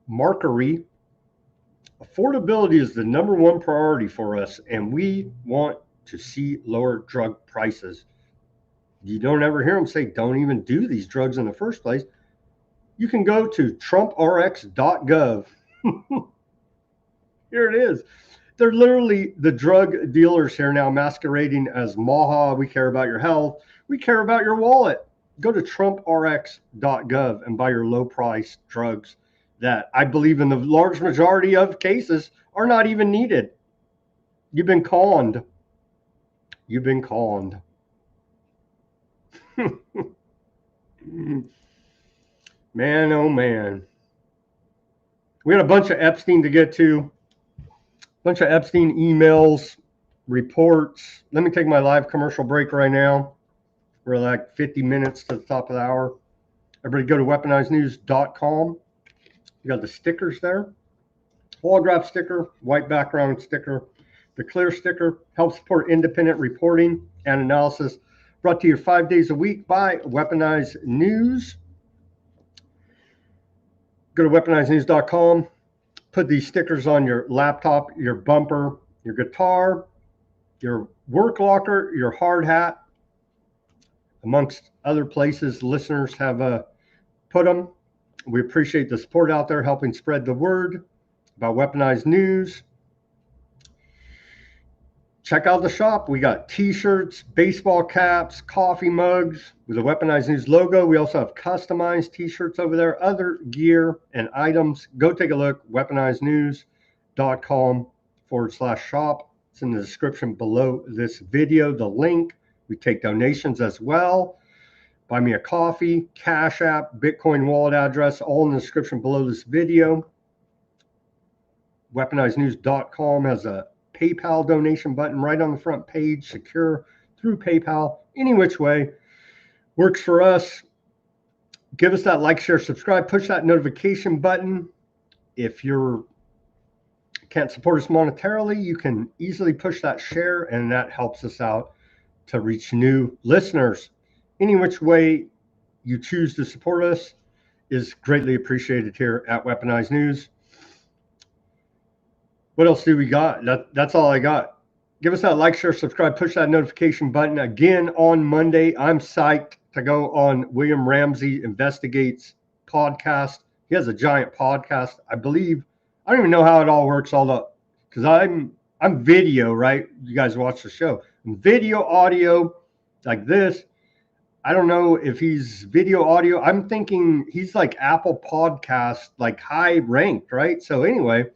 Markery, affordability is the number one priority for us, and we want to see lower drug prices. You don't ever hear them say don't even do these drugs in the first place. You can go to trumprx.gov. Here it is. They're literally the drug dealers here now masquerading as Maha. We care about your health. We care about your wallet. go to trumprx.gov and buy your low-price drugs that I believe in the large majority of cases are not even needed. You've been conned. You've been conned. Man, oh man. We had a bunch of Epstein to get to. Bunch of Epstein emails, reports. Let me take my live commercial break right now. We're like 50 minutes to the top of the hour. Everybody go to weaponizednews.com. You got the stickers there. Holograph sticker, white background sticker. The clear sticker helps support independent reporting and analysis. Brought to you 5 days a week by Weaponized News. Go to weaponizednews.com. Put these stickers on your laptop, your bumper, your guitar, your work locker, your hard hat, amongst other places listeners have put them. We appreciate the support out there, helping spread the word about Weaponized News. Check out the shop. We got t-shirts, baseball caps, coffee mugs with the Weaponized News logo. We also have customized t-shirts over there, other gear and items. Go take a look, weaponizednews.com/shop. It's in the description below this video, the link. We take donations as well. Buy me a coffee, Cash App, Bitcoin wallet address, all in the description below this video. Weaponizednews.com has a PayPal donation button right on the front page, secure through PayPal. Any which way works for us. Give us that like, share, subscribe, push that notification button. If you can't support us monetarily, you can easily push that share, and that helps us out to reach new listeners. Any which way you choose to support us is greatly appreciated here at Weaponized News. What else do we got? That's all I got. Give us that like, share, subscribe, push that notification button. Again, on Monday, I'm psyched to go on William Ramsey Investigates podcast. He has a giant podcast. I believe, I don't even know how it all works, because I'm video, right? You guys watch the show. Video, audio, like this. I don't know if he's video, audio. I'm thinking he's like Apple Podcast, like high ranked, right? So anyway,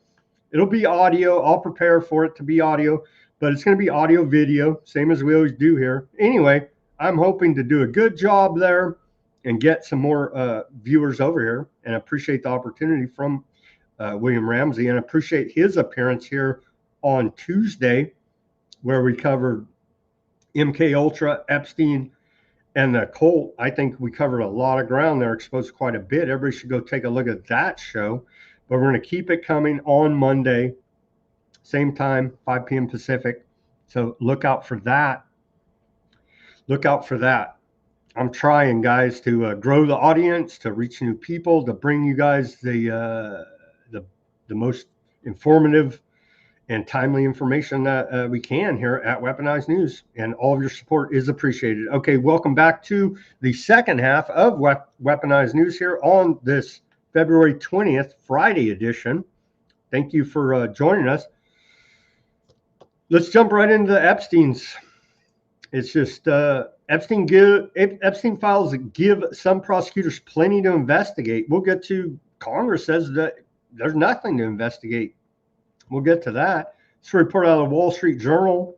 it'll be audio. I'll prepare for it to be audio, but it's going to be audio video, same as we always do here. Anyway, I'm hoping to do a good job there and get some more viewers over here, and appreciate the opportunity from William Ramsey, and appreciate his appearance here on Tuesday, where we covered MK Ultra, Epstein, and the cult. I think we covered a lot of ground there, exposed quite a bit. Everybody should go take a look at that show. But we're going to keep it coming on Monday, same time, 5 p.m. Pacific. So look out for that. Look out for that. I'm trying, guys, to grow the audience, to reach new people, to bring you guys the most informative and timely information that we can here at Weaponized News. And all of your support is appreciated. Okay, welcome back to the second half of Weaponized News here on this February 20th, Friday edition. Thank you for joining us. Let's jump right into the Epsteins. It's just Epstein files give some prosecutors plenty to investigate. We'll get to Congress says that there's nothing to investigate. We'll get to that. It's a report out of the Wall Street Journal.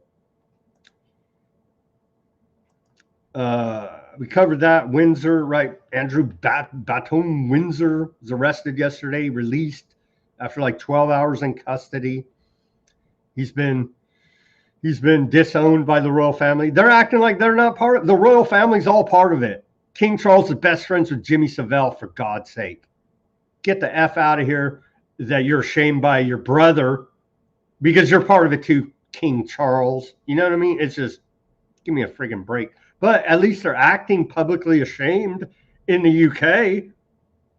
We covered that. Windsor, right? Andrew Baton Windsor was arrested yesterday, released after like 12 hours in custody. He's been disowned by the royal family. They're acting like they're not part of the royal family's all part of it. King Charles is best friends with Jimmy Savile, for God's sake. Get the F out of here that you're ashamed by your brother because you're part of it too, King Charles. You know what I mean? It's just, give me a friggin' break. But at least they're acting publicly ashamed in the UK.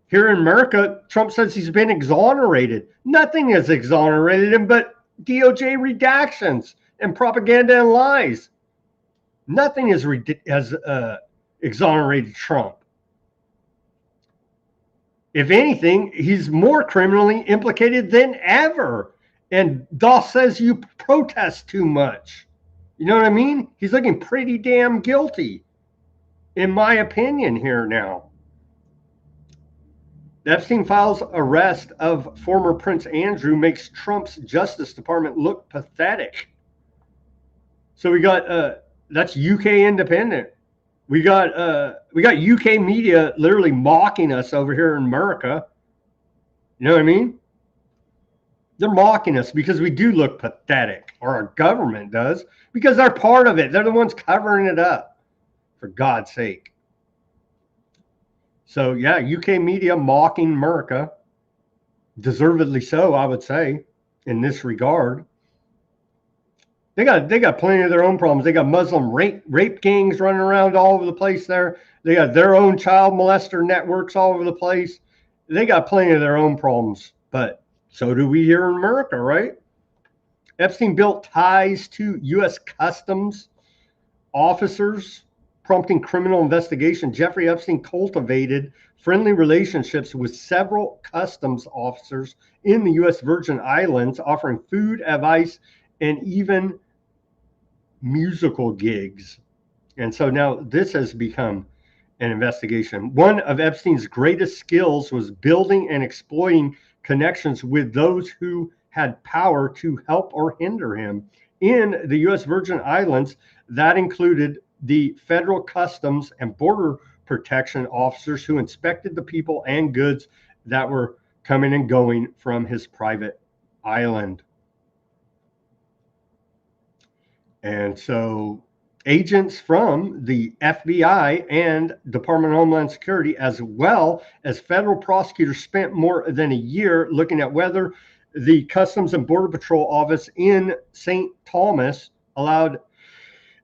Here in America, Trump says he's been exonerated. Nothing has exonerated him but DOJ redactions and propaganda and lies. Nothing has exonerated Trump. If anything, he's more criminally implicated than ever. And Doss says you protest too much. You know what I mean? He's looking pretty damn guilty. in my opinion here now. Epstein files arrest of former Prince Andrew makes Trump's Justice Department look pathetic. So we got that's UK Independent. We got UK media literally mocking us over here in America. You know what I mean? They're mocking us because we do look pathetic, or our government does, because they're part of it. They're the ones covering it up, for God's sake. So yeah, UK media mocking America, deservedly so, I would say, in this regard. They got plenty of their own problems. They got Muslim rape gangs running around all over the place there. They got their own child molester networks all over the place. They got plenty of their own problems, but so do we here in America, right? Epstein built ties to U.S. Customs officers, prompting criminal investigation. Jeffrey Epstein cultivated friendly relationships with several customs officers in the U.S. Virgin Islands, offering food, advice, and even musical gigs. And so now this has become an investigation. One of Epstein's greatest skills was building and exploiting connections with those who had power to help or hinder him. In the U.S. Virgin Islands, that included the federal customs and border protection officers who inspected the people and goods that were coming and going from his private island. And so agents from the FBI and Department of Homeland Security, as well as federal prosecutors, spent more than a year looking at whether the Customs and Border Patrol office in St. Thomas allowed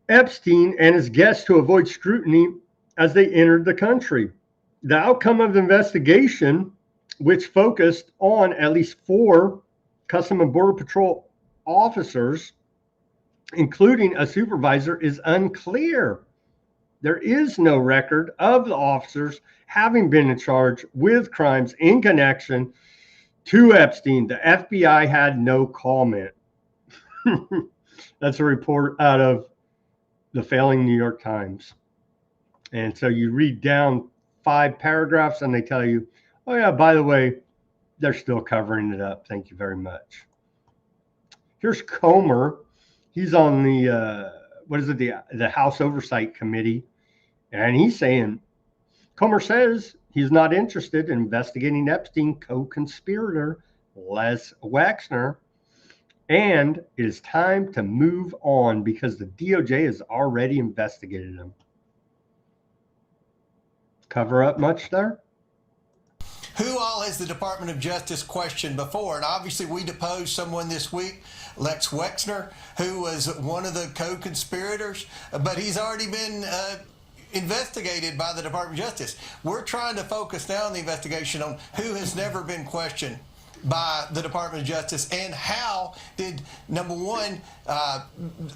Epstein and his guests to avoid scrutiny as they entered the country. The outcome of the investigation, which focused on at least 4 Customs and Border Patrol officers, including a supervisor, is unclear. There is no record of the officers having been in charge with crimes in connection to Epstein. The FBI had no comment. That's a report out of the failing New York Times. And so you read down 5 paragraphs and they tell you, oh yeah, by the way, they're still covering it up. Thank you very much. Here's Comer. He's on the, the House Oversight Committee. And he's saying, Comer says he's not interested in investigating Epstein co-conspirator Les Wexner. And it is time to move on because the DOJ has already investigated him. Cover up much there? Who all has the Department of Justice questioned before? And obviously we deposed someone this week, Lex Wexner, who was one of the co-conspirators, but he's already been investigated by the Department of Justice. We're trying to focus now on the investigation on who has never been questioned by the Department of Justice, and how did, number one,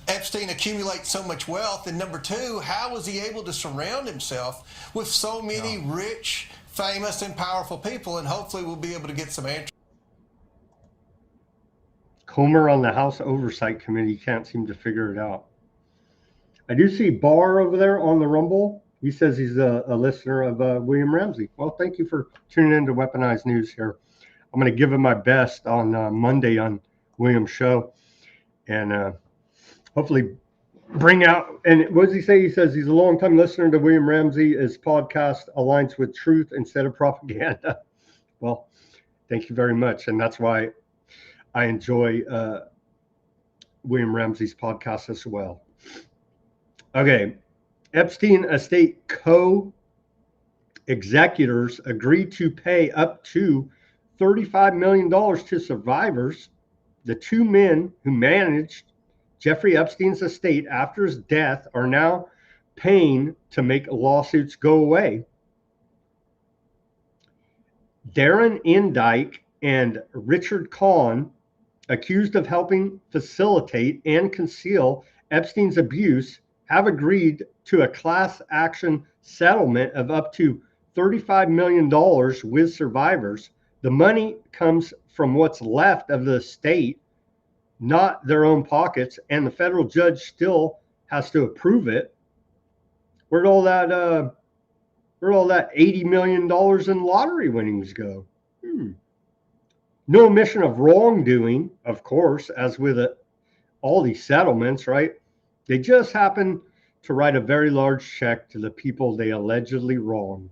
Epstein accumulate so much wealth, and number two, how was he able to surround himself with so many rich, famous, and powerful people? And hopefully we'll be able to get some answers. Comer on the House Oversight Committee can't seem to figure it out. I do see Barr over there on the Rumble. He says he's a listener of William Ramsey. Well, thank you for tuning in to Weaponized News here. I'm going to give him my best on Monday on William's show, and hopefully bring out. And what does he say? He says he's a long-time listener to William Ramsey. His podcast aligns with truth instead of propaganda. Well, thank you very much, and that's why I enjoy William Ramsey's podcast as well. Okay, Epstein estate co-executors agreed to pay up to $35 million to survivors. The 2 men who managed Jeffrey Epstein's estate after his death are now paying to make lawsuits go away. Darren Indyke and Richard Kahn, accused of helping facilitate and conceal Epstein's abuse, have agreed to a class action settlement of up to $35 million with survivors. The money comes from what's left of the estate, not their own pockets, and the federal judge still has to approve it. Where'd all that $80 million in lottery winnings go? No admission of wrongdoing, of course, as with all these settlements, right? They just happen to write a very large check to the people they allegedly wronged.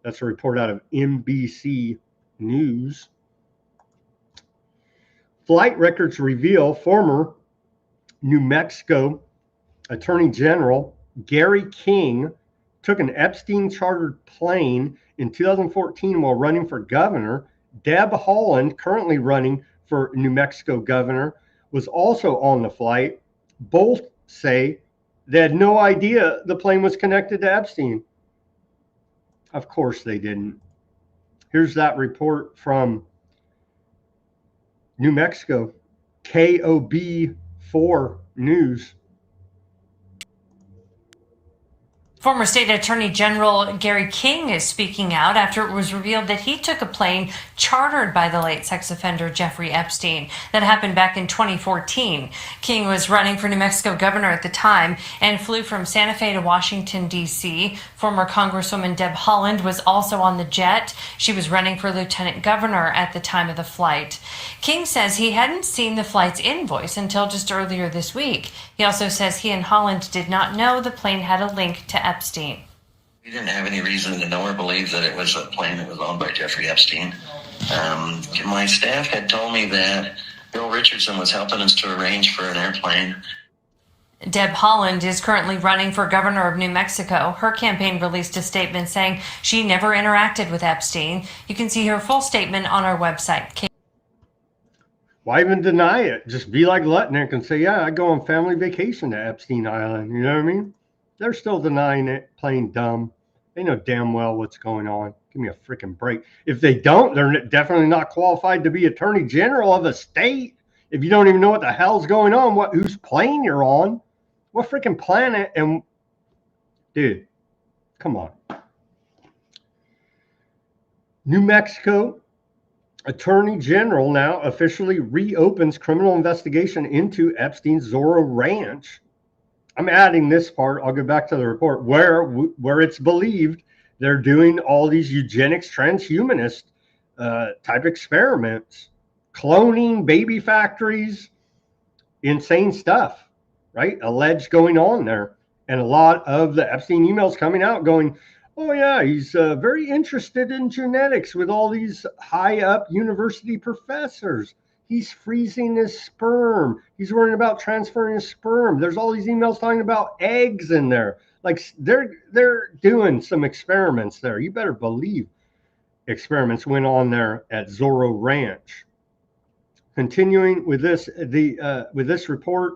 That's a report out of NBC News. Flight records reveal former New Mexico Attorney General Gary King took an Epstein chartered plane in 2014 while running for governor. Deb Haaland, currently running for New Mexico governor, was also on the flight. Both say they had no idea the plane was connected to Epstein. Of course they didn't. Here's that report from New Mexico, KOB4 News. Former State Attorney General Gary King is speaking out after it was revealed that he took a plane chartered by the late sex offender Jeffrey Epstein. That happened back in 2014. King was running for New Mexico governor at the time and flew from Santa Fe to Washington, D.C. Former Congresswoman Deb Haaland was also on the jet. She was running for lieutenant governor at the time of the flight. King says he hadn't seen the flight's invoice until just earlier this week. He also says he and Haaland did not know the plane had a link to Epstein. We didn't have any reason to know or believe that it was a plane that was owned by Jeffrey Epstein. My staff had told me that Bill Richardson was helping us to arrange for an airplane. Deb Haaland is currently running for governor of New Mexico. Her campaign released a statement saying she never interacted with Epstein. You can see her full statement on our website. Why even deny it? Just be like Lutnick and say, yeah, I go on family vacation to Epstein Island. You know what I mean? They're still denying it, playing dumb. They know damn well what's going on. Give me a freaking break. If they don't, they're definitely not qualified to be attorney general of a state. If you don't even know what the hell's going on, whose plane you're on, what freaking planet, and dude, come on. New Mexico Attorney General now officially reopens criminal investigation into Epstein's Zorro Ranch. I'm adding this part. I'll get back to the report where it's believed they're doing all these eugenics, transhumanist type experiments, cloning, baby factories, insane stuff, right? Alleged going on there. And a lot of the Epstein emails coming out going, oh, yeah, he's very interested in genetics with all these high-up university professors. He's freezing his sperm. He's worrying about transferring his sperm. There's all these emails talking about eggs in there. Like, they're doing some experiments there. You better believe experiments went on there at Zorro Ranch. Continuing with this, with this report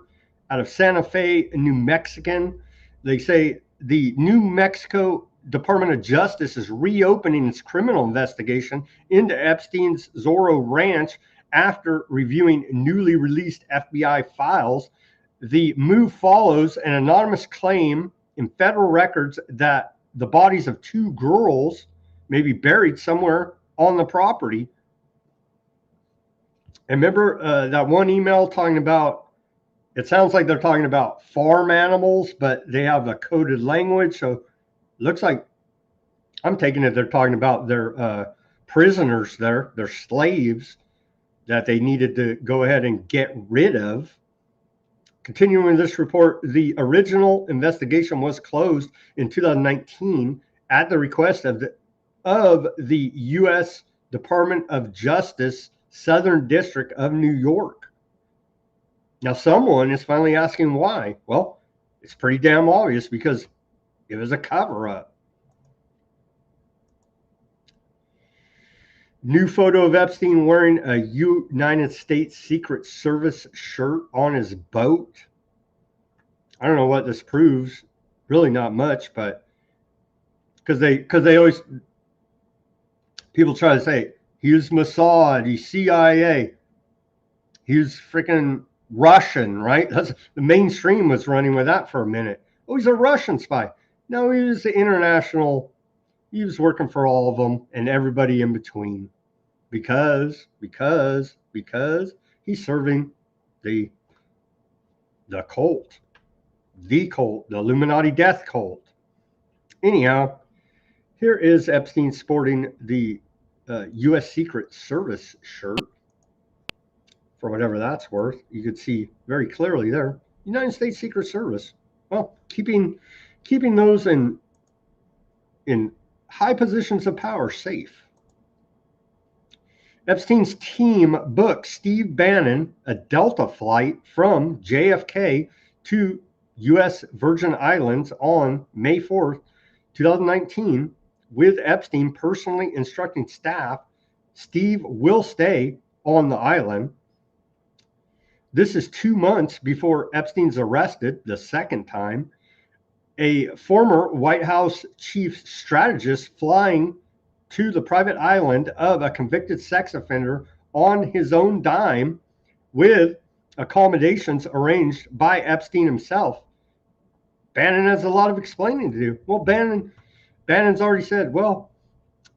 out of Santa Fe, New Mexican, they say the New Mexico Department of Justice is reopening its criminal investigation into Epstein's Zorro Ranch after reviewing newly released FBI files. The move follows an anonymous claim in federal records that the bodies of two girls may be buried somewhere on the property. And remember that one email talking about, it sounds like they're talking about farm animals, but they have a coded language. So looks like, I'm taking it they're talking about their prisoners there, their slaves that they needed to go ahead and get rid of. Continuing this report, the original investigation was closed in 2019 at the request of the U.S. Department of Justice, Southern District of New York. Now, someone is finally asking why. Well, it's pretty damn obvious because it was a cover-up. New photo of Epstein wearing a United States Secret Service shirt on his boat. I don't know what this proves. Really not much, but because they always, people try to say he was Mossad, he's CIA, he was freaking Russian, right? That's the mainstream was running with that for a minute. Oh, he's a Russian spy. No, he was the international. He was working for all of them and everybody in between because he's serving the cult. the cult, the Illuminati death cult. Anyhow, here is Epstein sporting the U.S. Secret Service shirt, for whatever that's worth. You could see very clearly there, United States Secret Service. Well, keeping those in high positions of power safe. Epstein's team booked Steve Bannon a Delta flight from JFK to U.S. Virgin Islands on May 4th, 2019, with Epstein personally instructing staff Steve will stay on the island. This is 2 months before Epstein's arrested the second time. A former White House chief strategist flying to the private island of a convicted sex offender on his own dime with accommodations arranged by Epstein himself. Bannon has a lot of explaining to do. Well, Bannon's already said, well,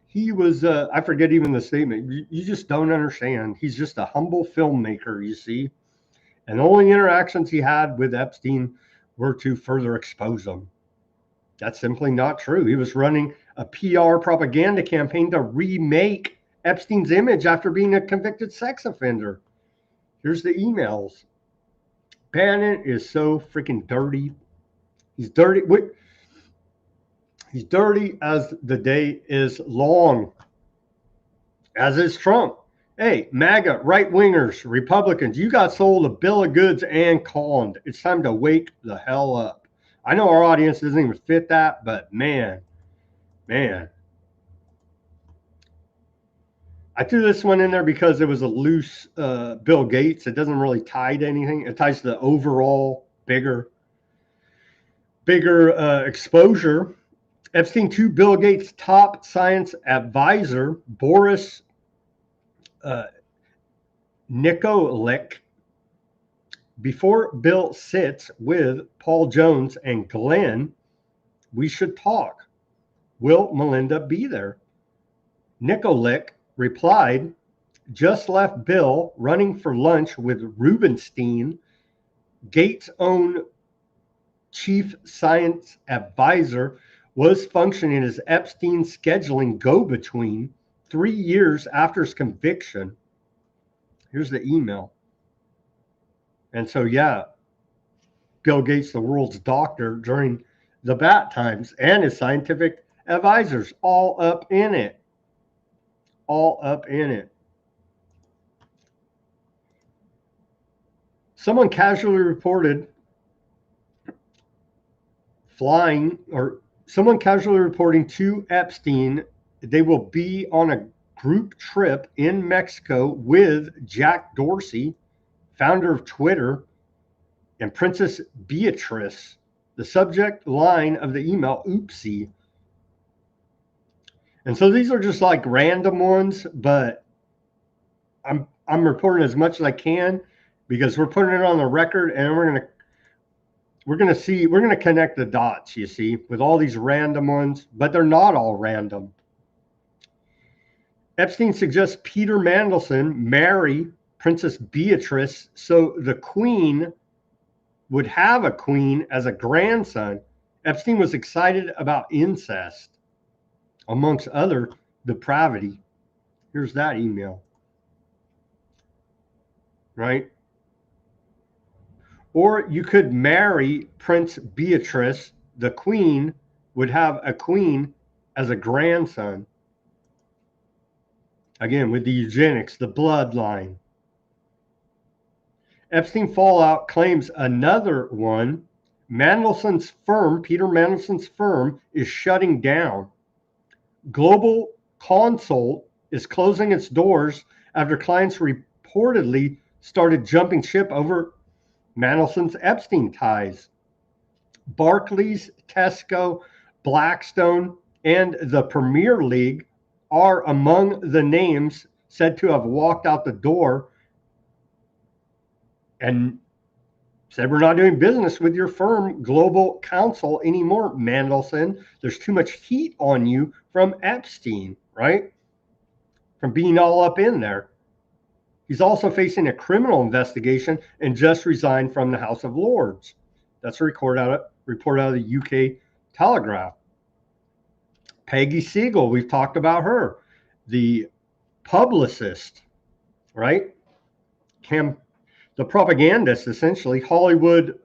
he was, I forget even the statement. You just don't understand. He's just a humble filmmaker, you see. And the only interactions he had with Epstein were to further expose him. That's simply not true. He was running a PR propaganda campaign to remake Epstein's image after being a convicted sex offender. Here's the emails. Bannon is so freaking dirty. He's dirty. He's dirty as the day is long, as is Trump. Hey, MAGA, right-wingers, Republicans, you got sold a bill of goods and conned. It's time to wake the hell up. I know our audience doesn't even fit that, but man. I threw this one in there because it was a loose Bill Gates. It doesn't really tie to anything. It ties to the overall bigger exposure. Epstein to Bill Gates' top science advisor, Boris Nikolic. Before Bill sits with Paul Jones and Glenn, we should talk. Will Melinda be there? Nikolic replied, just left Bill running for lunch with Rubenstein, Gates' own chief science advisor, was functioning as Epstein's scheduling go-between 3 years after his conviction. Here's the email. And so, yeah, Bill Gates, the world's doctor during the bad times, and his scientific advisors, all up in it. All up in it. Someone casually reporting to Epstein they will be on a group trip in Mexico with Jack Dorsey, founder of Twitter, and Princess Beatrice. The subject line of the email, oopsie. And so these are just like random ones, but I'm reporting as much as I can because we're putting it on the record, and we're gonna connect the dots, you see, with all these random ones, but they're not all random. Epstein suggests Peter Mandelson marry Princess Beatrice so the queen would have a queen as a grandson. Epstein was excited about incest, amongst other depravity. Here's that email. Right? Or you could marry Prince Beatrice. The queen would have a queen as a grandson. Again, with the eugenics, the bloodline. Epstein fallout claims another one. Mandelson's firm, Peter Mandelson's firm, is shutting down. Global Consult is closing its doors after clients reportedly started jumping ship over Mandelson's Epstein ties. Barclays, Tesco, Blackstone, and the Premier League are among the names said to have walked out the door and said, we're not doing business with your firm, Global Counsel, anymore, Mandelson. There's too much heat on you from Epstein, right? From being all up in there. He's also facing a criminal investigation and just resigned from the House of Lords. That's a report out of the UK Telegraph. Peggy Siegel, we've talked about her, the publicist, right? The propagandist, essentially, Hollywood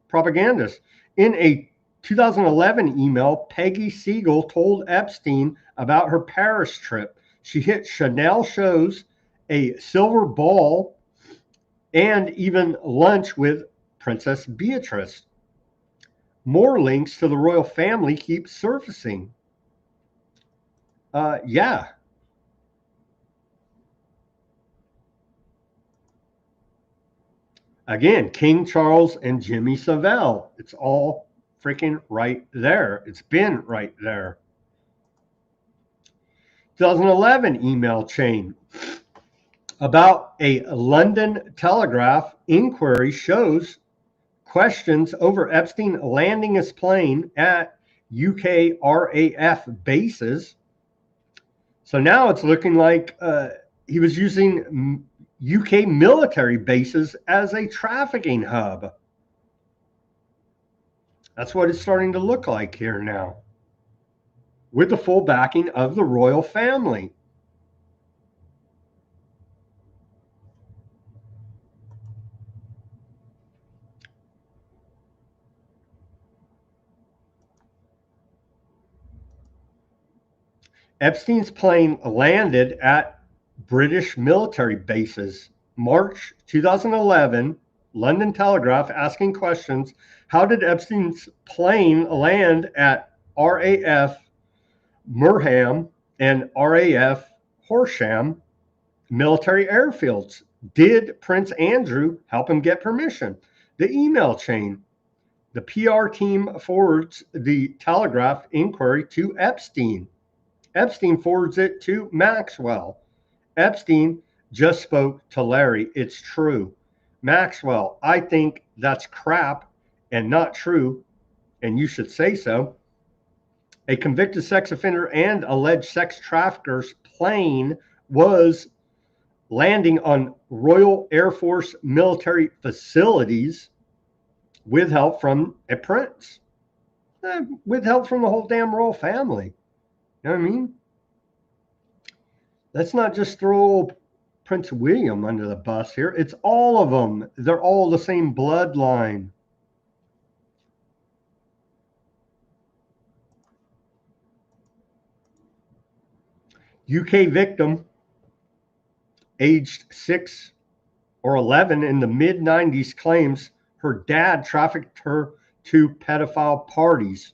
propagandist. In a 2011 email, Peggy Siegel told Epstein about her Paris trip. She hit Chanel shows, a silver ball, and even lunch with Princess Beatrice. More links to the royal family keep surfacing. Yeah. Again, King Charles and Jimmy Savile. It's all freaking right there. It's been right there. 2011 email chain about a London Telegraph inquiry shows questions over Epstein landing his plane at UK RAF bases. So now it's looking like he was using UK military bases as a trafficking hub. That's what it's starting to look like here now, with the full backing of the royal family. Epstein's plane landed at British military bases. March 2011, London Telegraph asking questions. How did Epstein's plane land at RAF Murham and RAF Horsham military airfields? Did Prince Andrew help him get permission? The email chain. The PR team forwards the Telegraph inquiry to Epstein. Epstein forwards it to Maxwell. Epstein just spoke to Larry. It's true. Maxwell, I think that's crap and not true, and you should say so. A convicted sex offender and alleged sex trafficker's plane was landing on Royal Air Force military facilities with help from a prince, with help from the whole damn royal family. You know what I mean? Let's not just throw Prince William under the bus here. It's all of them. They're all the same bloodline. UK victim, aged 6 or 11 in the mid-90s, claims her dad trafficked her to pedophile parties.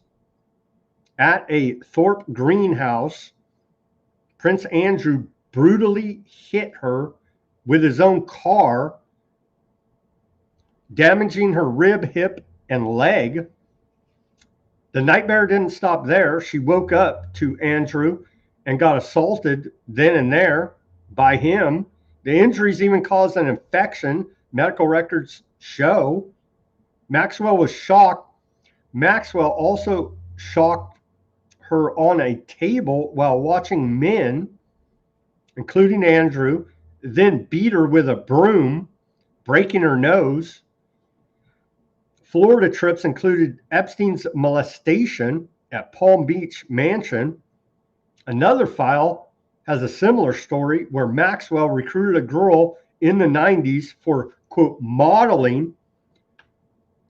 At a Thorpe greenhouse, Prince Andrew brutally hit her with his own car, damaging her rib, hip, and leg. The nightmare didn't stop there. She woke up to Andrew and got assaulted then and there by him. The injuries even caused an infection, medical records show. Maxwell was shocked. Maxwell also shocked her on a table while watching men, including Andrew, then beat her with a broom, breaking her nose. Florida trips included Epstein's molestation at Palm Beach mansion. Another file has a similar story where Maxwell recruited a girl in the 90s for, quote, modeling,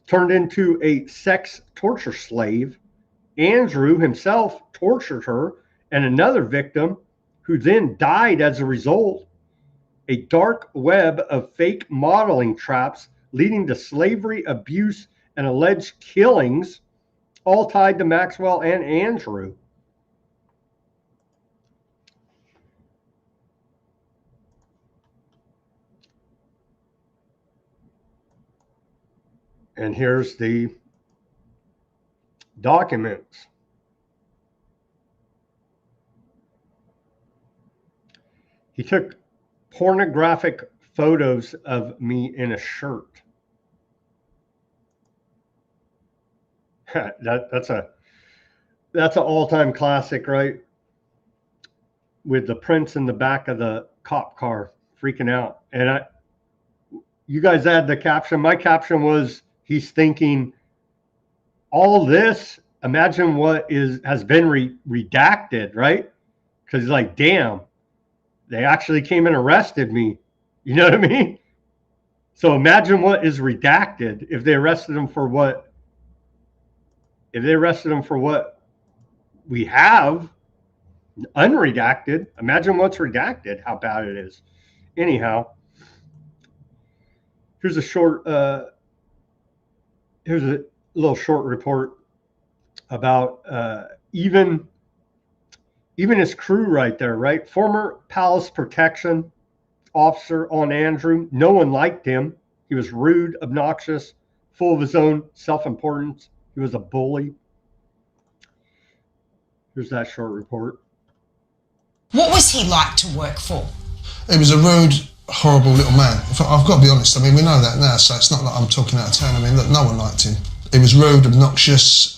turned into a sex torture slave. Andrew himself tortured her, and another victim who then died as a result. A dark web of fake modeling traps leading to slavery, abuse, and alleged killings, all tied to Maxwell and Andrew. And here's the documents. He took pornographic photos of me in a shirt. That's an all-time classic, right? With the prince in the back of the cop car freaking out. And you guys add the caption. My caption was, he's thinking, all this, imagine what has been redacted, right? Because he's like, damn, they actually came and arrested me. You know what I mean? So imagine what is redacted if they arrested him for what? If they arrested him for what we have unredacted, imagine what's redacted, how bad it is. Anyhow, here's a little short report about even his crew right there, right? Former Palace Protection officer on Andrew. No one liked him. He was rude, obnoxious, full of his own self-importance. He was a bully. Here's that short report. What was he like to work for? He was a rude, horrible little man. I've got to be honest, I mean, we know that now, so it's not like I'm talking out of turn. I mean, look, no one liked him. He was rude, obnoxious,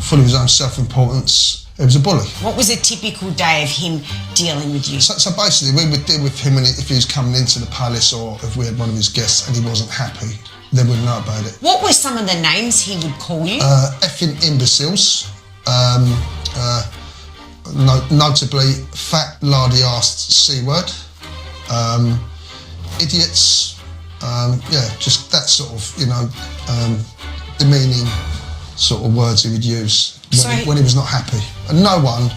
full of his own self-importance. He was a bully. What was a typical day of him dealing with you? So basically, we would deal with him if he was coming into the palace or if we had one of his guests and he wasn't happy, then we'd know about it. What were some of the names he would call you? Effing imbeciles. Notably, fat, lardy-assed C-word. Idiots. Yeah, just that sort of, demeaning sort of words he would use when he was not happy. And no one,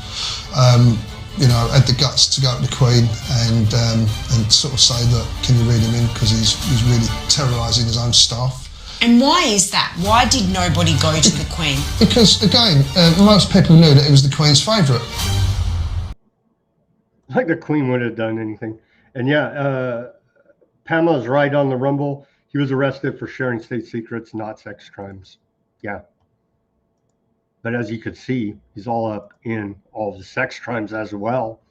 had the guts to go to the Queen and sort of say, look, can you read him in? Because he's really terrorising his own staff. And why is that? Why did nobody go to the Queen? Because, again, most people knew that it was the Queen's favourite. Like the Queen would have done anything. And yeah, Pamela's right on the rumble. He was arrested for sharing state secrets, not sex crimes. Yeah. But as you could see, he's all up in all the sex crimes as well.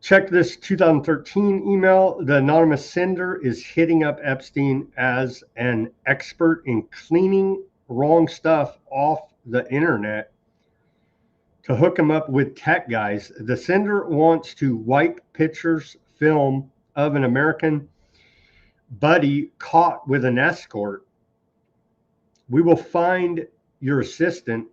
Check this 2013 email. The anonymous sender is hitting up Epstein as an expert in cleaning wrong stuff off the internet to hook him up with tech guys. The sender wants to wipe pictures, film of an American buddy caught with an escort. We will find your assistant,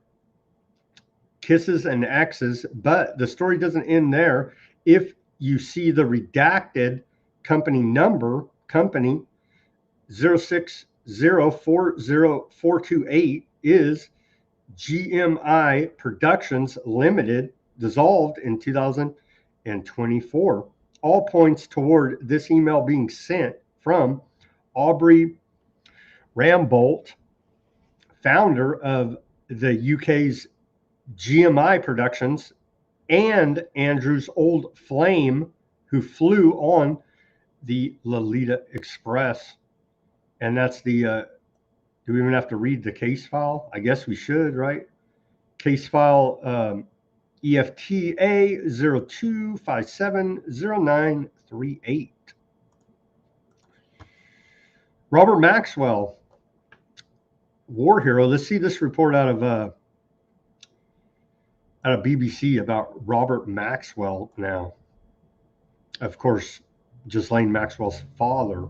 kisses and X's, but the story doesn't end there. If you see the redacted company number, company 0604048 is GMI Productions Limited, dissolved in 2024. All points toward this email being sent from Aubrey Rambolt, founder of the UK's GMI Productions, and Andrew's old flame, who flew on the Lolita Express. And that's the, do we even have to read the case file? I guess we should, right? Case file EFTA 02570938. Robert Maxwell, war hero. Let's see this report out of BBC about Robert Maxwell now. Of course, Ghislaine Maxwell's father.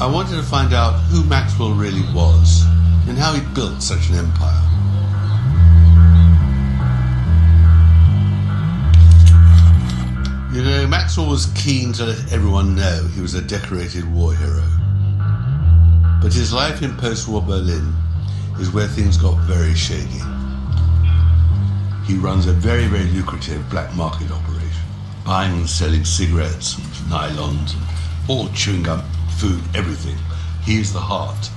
I wanted to find out who Maxwell really was and how he built such an empire. You know, Maxwell was keen to let everyone know he was a decorated war hero. But his life in post-war Berlin is where things got very shady. He runs a very, very lucrative black market operation, buying and selling cigarettes and nylons and all chewing gum, food, everything. He's the heart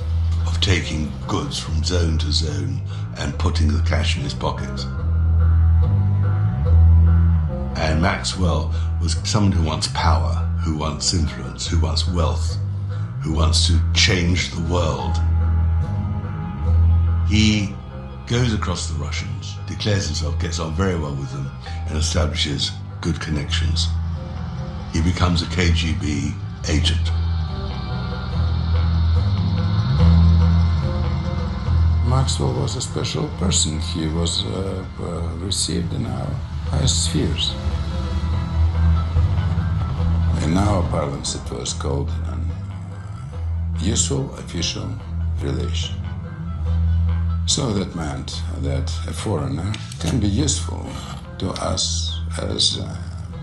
of taking goods from zone to zone and putting the cash in his pocket. And Maxwell was someone who wants power, who wants influence, who wants wealth, who wants to change the world. He goes across the Russians, declares himself, gets on very well with them, and establishes good connections. He becomes a KGB agent. Maxwell was a special person. He was received in our highest spheres. In our parlance, it was called an useful official relation. So that meant that a foreigner can be useful to us as a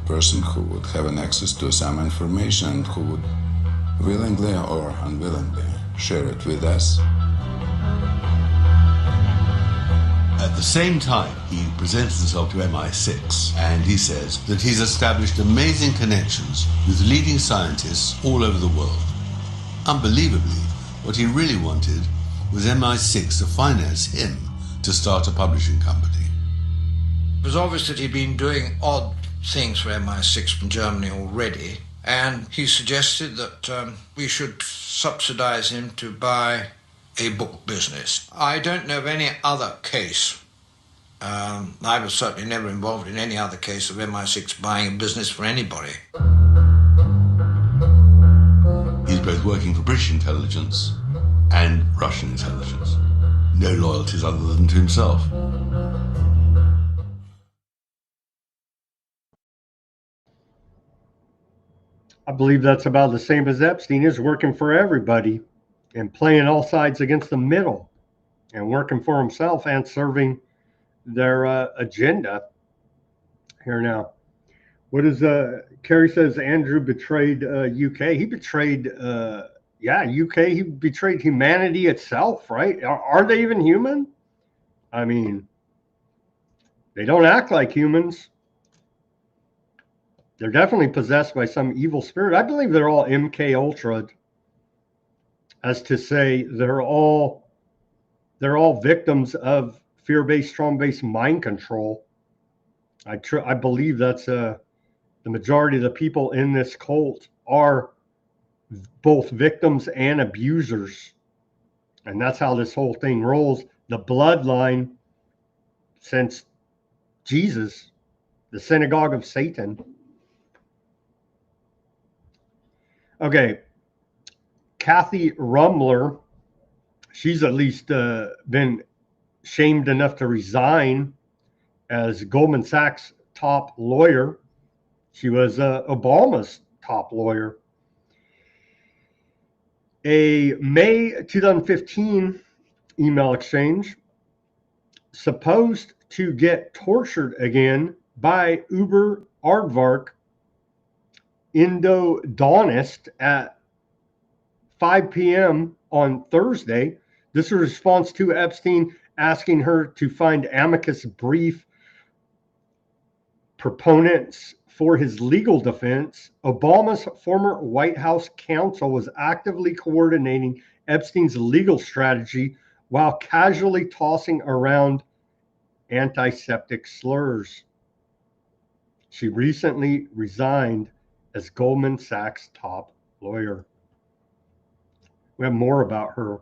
person who would have an access to some information and who would willingly or unwillingly share it with us. At the same time, he presents himself to MI6 and he says that he's established amazing connections with leading scientists all over the world. Unbelievably, what he really wanted was MI6 to finance him to start a publishing company. It was obvious that he'd been doing odd things for MI6 from Germany already, and he suggested that we should subsidize him to buy a book business. I don't know of any other case. I was certainly never involved in any other case of MI6 buying a business for anybody. He's both working for British intelligence and Russian intelligence. No loyalties other than to himself. I believe that's about the same as Epstein is, working for everybody and playing all sides against the middle and working for himself and serving their agenda. Here now. What is Kerry says Andrew betrayed UK. He betrayed UK. He betrayed humanity itself, right? Are they even human? I mean, they don't act like humans. They're definitely possessed by some evil spirit. I believe they're all MK Ultra, as to say they're all victims of fear-based, trauma-based mind control. I believe that's the majority of the people in this cult are both victims and abusers. And that's how this whole thing rolls. The bloodline since Jesus, the synagogue of Satan. Okay, Kathy Rumler, she's at least been shamed enough to resign as Goldman Sachs top lawyer. She was Obama's top lawyer. A May 2015 email exchange, supposed to get tortured again by Uber aardvark Indo-Dawnist at 5 p.m. on Thursday. This is a response to Epstein asking her to find amicus brief proponents for his legal defense. Obama's former White House counsel was actively coordinating Epstein's legal strategy while casually tossing around antiseptic slurs. She recently resigned as Goldman Sachs top lawyer. We have more about her.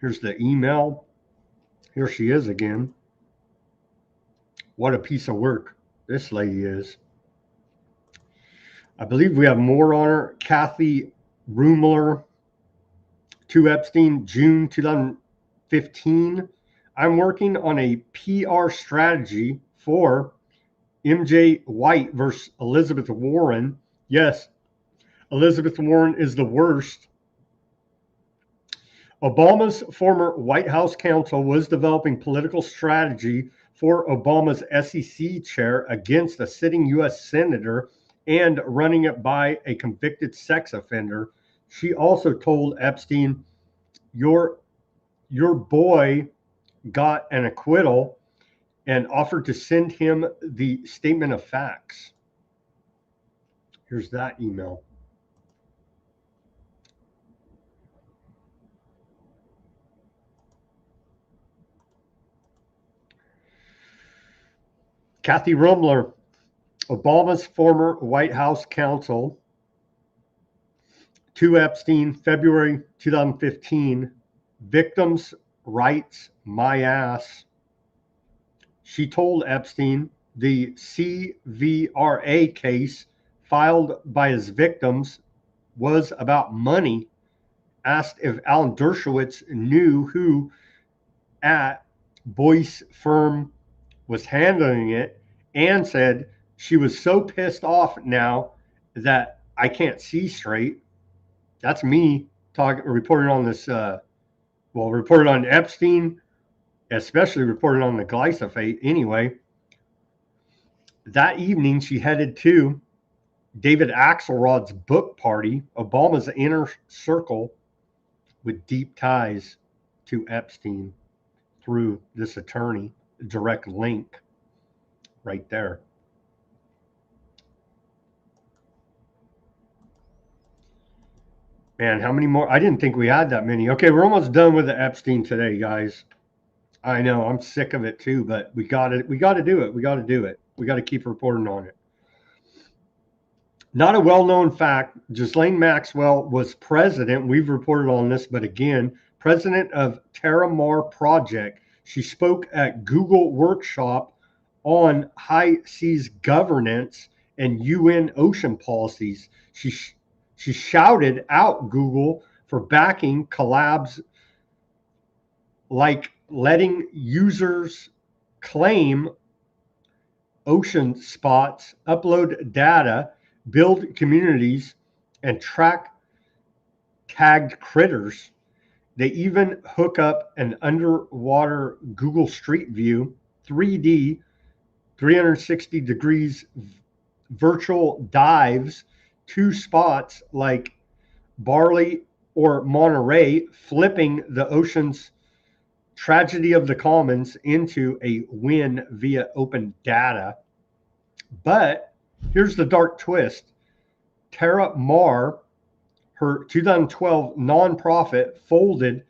Here's the email. Here she is again. What a piece of work this lady is. I believe we have more on her. Kathy Rumler to Epstein, June 2015. I'm working on a PR strategy for MJ White versus Elizabeth Warren. Yes, Elizabeth Warren is the worst. Obama's former White House counsel was developing political strategy for Obama's SEC chair against a sitting U.S. senator and running it by a convicted sex offender. She also told Epstein, your boy got an acquittal, and offered to send him the statement of facts. Here's that email. Kathy Rumler, Obama's former White House counsel, to Epstein, February 2015, victims' rights, my ass. She told Epstein the CVRA case filed by his victims was about money asked if Alan Dershowitz knew who at Boyce firm was handling it, and said she was so pissed off now that I can't see straight. That's me reporting on this, reported on Epstein, especially reported on the glyphosate anyway. That evening, she headed to David Axelrod's book party, Obama's inner circle, with deep ties to Epstein through this attorney. Direct link right there. Man, how many more? I didn't think we had that many. Okay, we're almost done with the Epstein today, guys. I know, I'm sick of it too, but we got to do it. We got to do it. We got to keep reporting on it. Not a well-known fact, Ghislaine Maxwell was president. We've reported on this, but again, president of Terramar Project. She spoke at Google workshop on high seas governance and UN ocean policies. She shouted out Google for backing collabs like letting users claim ocean spots, upload data, build communities, and track tagged critters. They even hook up an underwater Google Street View 3D 360 degrees virtual dives to spots like Bali or Monterey, flipping the ocean's tragedy of the commons into a win via open data. But here's the dark twist. Terramar, her 2012 nonprofit, folded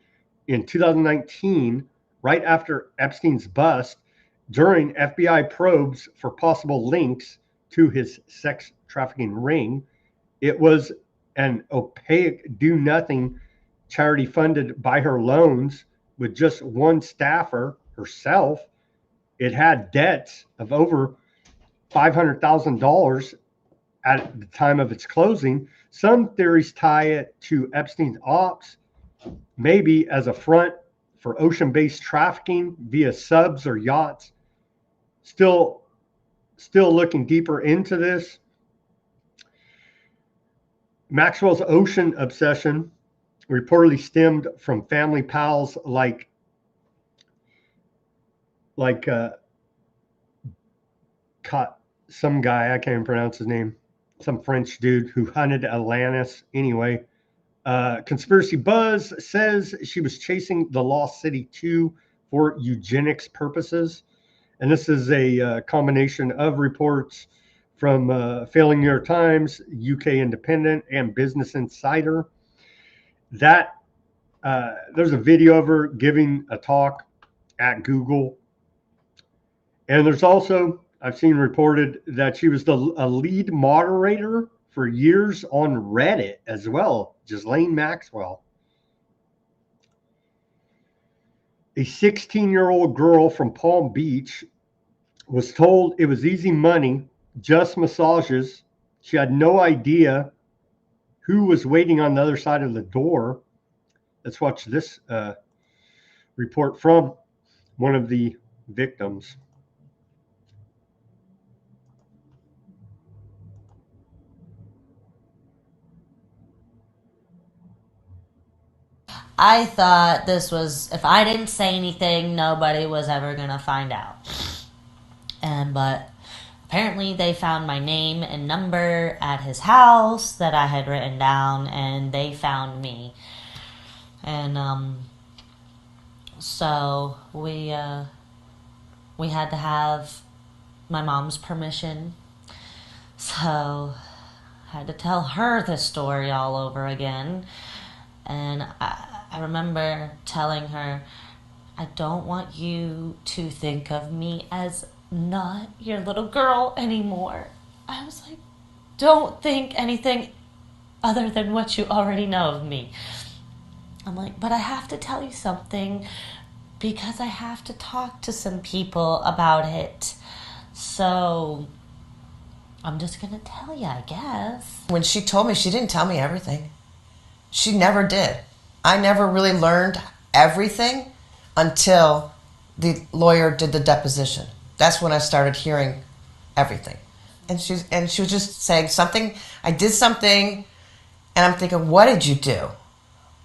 in 2019, right after Epstein's bust, during FBI probes for possible links to his sex trafficking ring. It was an opaque, do-nothing charity funded by her loans with just one staffer, herself. It had debts of over $500,000 at the time of its closing. Some theories tie it to Epstein's ops, maybe as a front for ocean-based trafficking via subs or yachts. Still looking deeper into this. Maxwell's ocean obsession reportedly stemmed from family pals like some guy, I can't even pronounce his name, some French dude who hunted Atlantis. Anyway, Conspiracy Buzz says she was chasing the Lost City 2 for eugenics purposes. And this is a combination of reports from Failing New York Times, UK Independent, and Business Insider. That there's a video of her giving a talk at Google. And there's also, I've seen reported that she was a lead moderator for years on Reddit as well, Ghislaine Maxwell. A 16-year-old girl from Palm Beach was told it was easy money, just massages. She had no idea who was waiting on the other side of the door. Let's watch this report from one of the victims. I thought this was, if I didn't say anything, nobody was ever going to find out. But apparently they found my name and number at his house that I had written down, and they found me. And so we had to have my mom's permission. So I had to tell her the story all over again. And I remember telling her, I don't want you to think of me as not your little girl anymore. I was like, don't think anything other than what you already know of me. I'm like, but I have to tell you something because I have to talk to some people about it. So I'm just going to tell you, I guess. When she told me, she didn't tell me everything. She never did. I never really learned everything until the lawyer did the deposition. That's when I started hearing everything. And she was just saying something, I did something, and I'm thinking, what did you do?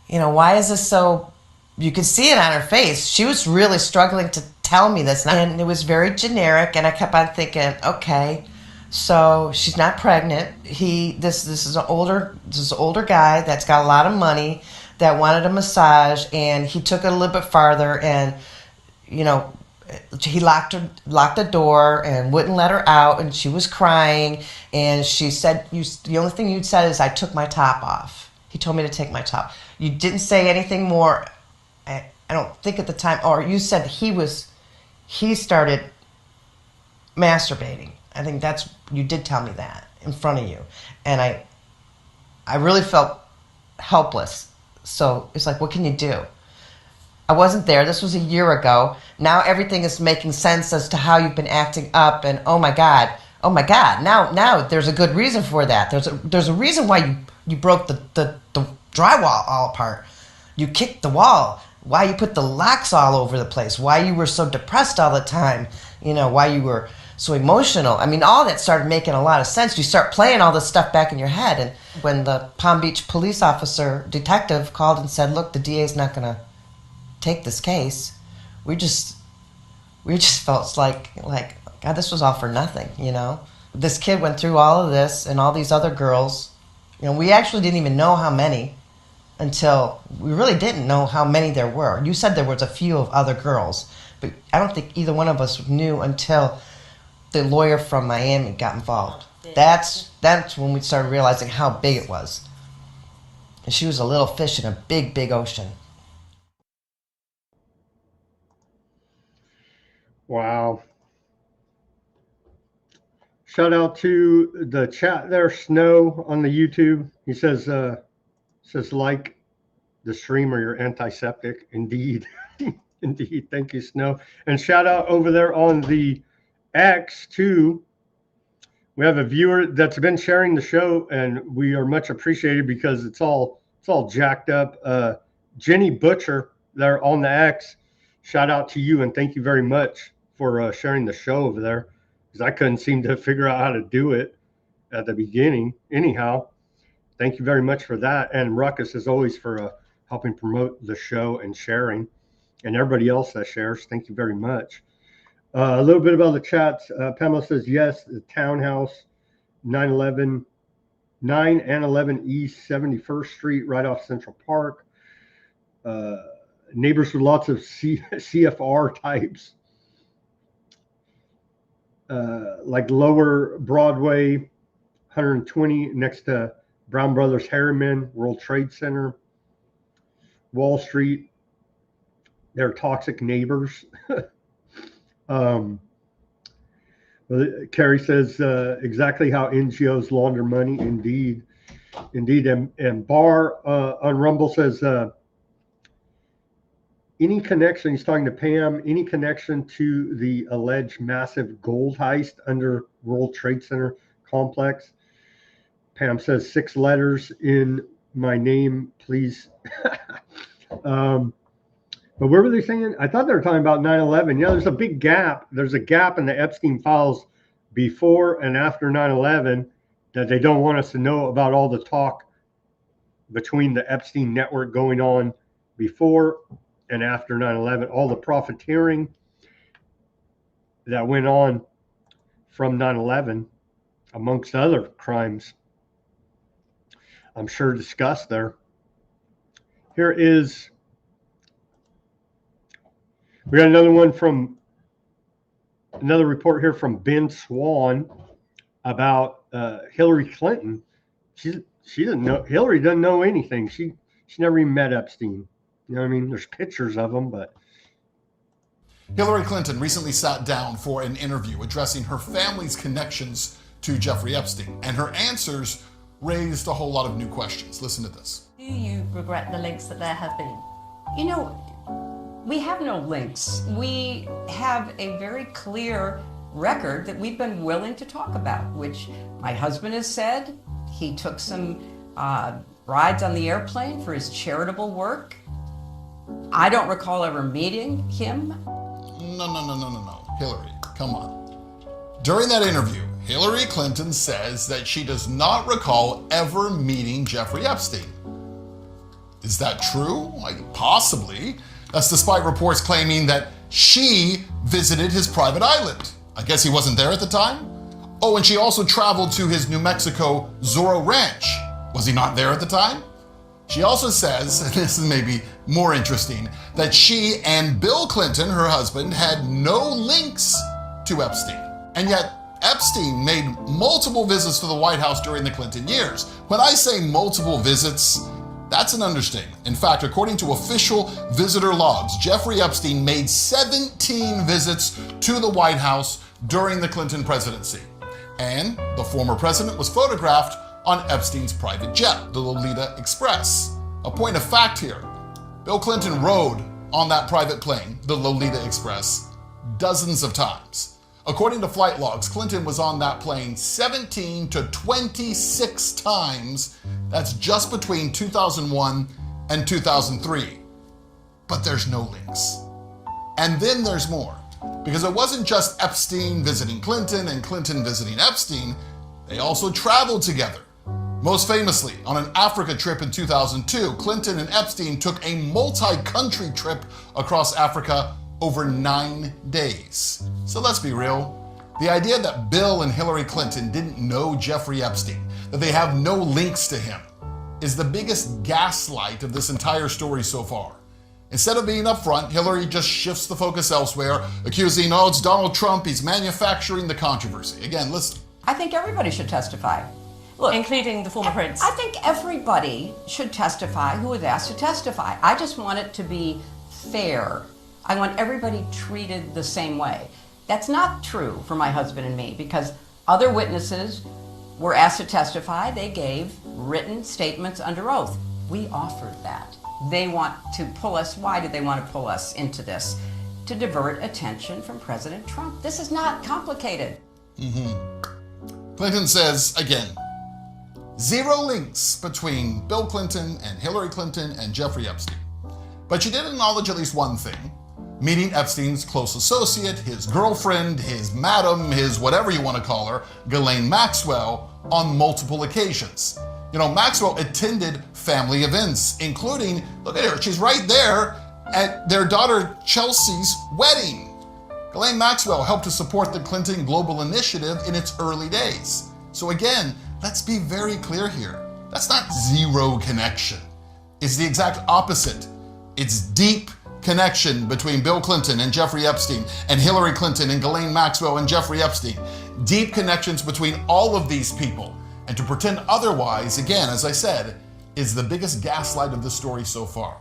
You know, why is this so, you could see it on her face. She was really struggling to tell me this, and it was very generic, and I kept on thinking, okay, so she's not pregnant. This is an older guy that's got a lot of money that wanted a massage, and he took it a little bit farther, and you know, he locked the door and wouldn't let her out, and she was crying, and she said, the only thing you'd said is, I took my top off. He told me to take my top. You didn't say anything more. I don't think at the time, or you said he started masturbating. I think you did tell me that in front of you. And I really felt helpless. So it's like, what can you do? I wasn't there. This was a year ago. Now everything is making sense as to how you've been acting up, and oh my God. Now there's a good reason for that. There's a reason why you broke the drywall all apart. You kicked the wall. Why you put the locks all over the place. Why you were so depressed all the time. You know, why you were so emotional. I mean, all that started making a lot of sense. You start playing all this stuff back in your head. And when the Palm Beach police detective called and said, look, the DA's not going to take this case, we just felt like God, this was all for nothing, you know. This kid went through all of this, and all these other girls, you know, we actually didn't even know how many until we really didn't know how many there were. You said there was a few of other girls, but I don't think either one of us knew until the lawyer from Miami got involved. That's when we started realizing how big it was. And she was a little fish in a big, big ocean. Wow. Shout out to the chat there, Snow on the YouTube. He says like the stream or you're antiseptic. Indeed. Indeed. Thank you, Snow. And shout out over there on the X too. We have a viewer that's been sharing the show, and we are much appreciated because it's all jacked up. Jenny Butcher there on the X. Shout out to you, and thank you very much for sharing the show over there, because I couldn't seem to figure out how to do it at the beginning. Anyhow, thank you very much for that. And Ruckus, as always, for helping promote the show and sharing, and everybody else that shares. Thank you very much. A little bit about the chats. Pamela says, yes, the townhouse, 9 and 11 East 71st Street, right off Central Park. Neighbors with lots of CFR types. Like Lower Broadway, 120 next to Brown Brothers Harriman, World Trade Center, Wall Street. They're toxic neighbors. Carrie says exactly how NGOs launder money. Indeed. And Bar on Rumble says any connection, he's talking to Pam, any connection to the alleged massive gold heist under World Trade Center complex? Pam says 6 letters in my name, please. But what were they saying? I thought they were talking about 9/11. Yeah, there's a big gap. There's a gap in the Epstein files before and after 9/11 that they don't want us to know about, all the talk between the Epstein network going on before and after 9/11, all the profiteering that went on from 9/11, amongst other crimes, I'm sure discussed there. Here is, we got another report here from Ben Swan about Hillary Clinton. She doesn't know, Hillary doesn't know anything. She never even met Epstein. You know what I mean? There's pictures of him, but. Hillary Clinton recently sat down for an interview addressing her family's connections to Jeffrey Epstein, and her answers raised a whole lot of new questions. Listen to this. Do you regret the links that there have been? You know, we have no links. We have a very clear record that we've been willing to talk about, which my husband has said. He took some rides on the airplane for his charitable work. I don't recall ever meeting him. No. Hillary, come on. During that interview, Hillary Clinton says that she does not recall ever meeting Jeffrey Epstein. Is that true? Possibly. That's despite reports claiming that she visited his private island. I guess he wasn't there at the time? Oh, and she also traveled to his New Mexico Zorro Ranch. Was he not there at the time? She also says, and this is maybe more interesting, that she and Bill Clinton, her husband, had no links to Epstein. And yet, Epstein made multiple visits to the White House during the Clinton years. When I say multiple visits, that's an understatement. In fact, according to official visitor logs, Jeffrey Epstein made 17 visits to the White House during the Clinton presidency. And the former president was photographed on Epstein's private jet, the Lolita Express. A point of fact here, Bill Clinton rode on that private plane, the Lolita Express, dozens of times. According to flight logs, Clinton was on that plane 17 to 26 times. That's just between 2001 and 2003. But there's no links. And then there's more, because it wasn't just Epstein visiting Clinton and Clinton visiting Epstein. They also traveled together. Most famously, on an Africa trip in 2002, Clinton and Epstein took a multi-country trip across Africa over 9 days. So let's be real. The idea that Bill and Hillary Clinton didn't know Jeffrey Epstein, that they have no links to him, is the biggest gaslight of this entire story so far. Instead of being upfront, Hillary just shifts the focus elsewhere, accusing, oh, it's Donald Trump, he's manufacturing the controversy. Again, listen. I think everybody should testify. Look, including the former prince. I think everybody should testify who is asked to testify. I just want it to be fair. I want everybody treated the same way. That's not true for my husband and me, because other witnesses were asked to testify. They gave written statements under oath. We offered that. They want to pull us. Why do they want to pull us into this? To divert attention from President Trump. This is not complicated. Clinton says, again, zero links between Bill Clinton and Hillary Clinton and Jeffrey Epstein. But she did acknowledge at least one thing: meeting Epstein's close associate, his girlfriend, his madam, his whatever you want to call her, Ghislaine Maxwell, on multiple occasions. You know, Maxwell attended family events, including, look at her, she's right there at their daughter Chelsea's wedding. Ghislaine Maxwell helped to support the Clinton Global Initiative in its early days. So again, let's be very clear here. That's not zero connection. It's the exact opposite. It's deep connection between Bill Clinton and Jeffrey Epstein, and Hillary Clinton and Ghislaine Maxwell and Jeffrey Epstein. Deep connections between all of these people. And to pretend otherwise, again, as I said, is the biggest gaslight of the story so far.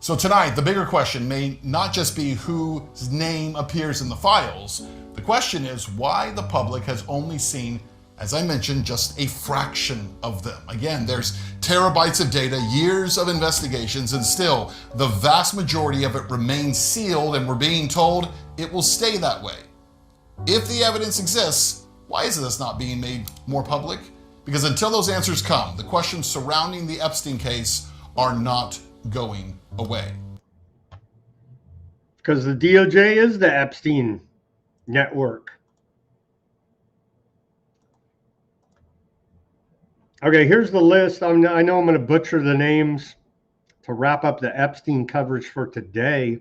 So tonight, the bigger question may not just be whose name appears in the files. The question is why the public has only seen, as I mentioned, just a fraction of them. Again, there's terabytes of data, years of investigations, and still the vast majority of it remains sealed, and we're being told it will stay that way. If the evidence exists, why is this not being made more public? Because until those answers come, the questions surrounding the Epstein case are not going away. Because the DOJ is the Epstein network. Okay, here's the list. I know I'm going to butcher the names to wrap up the Epstein coverage for today.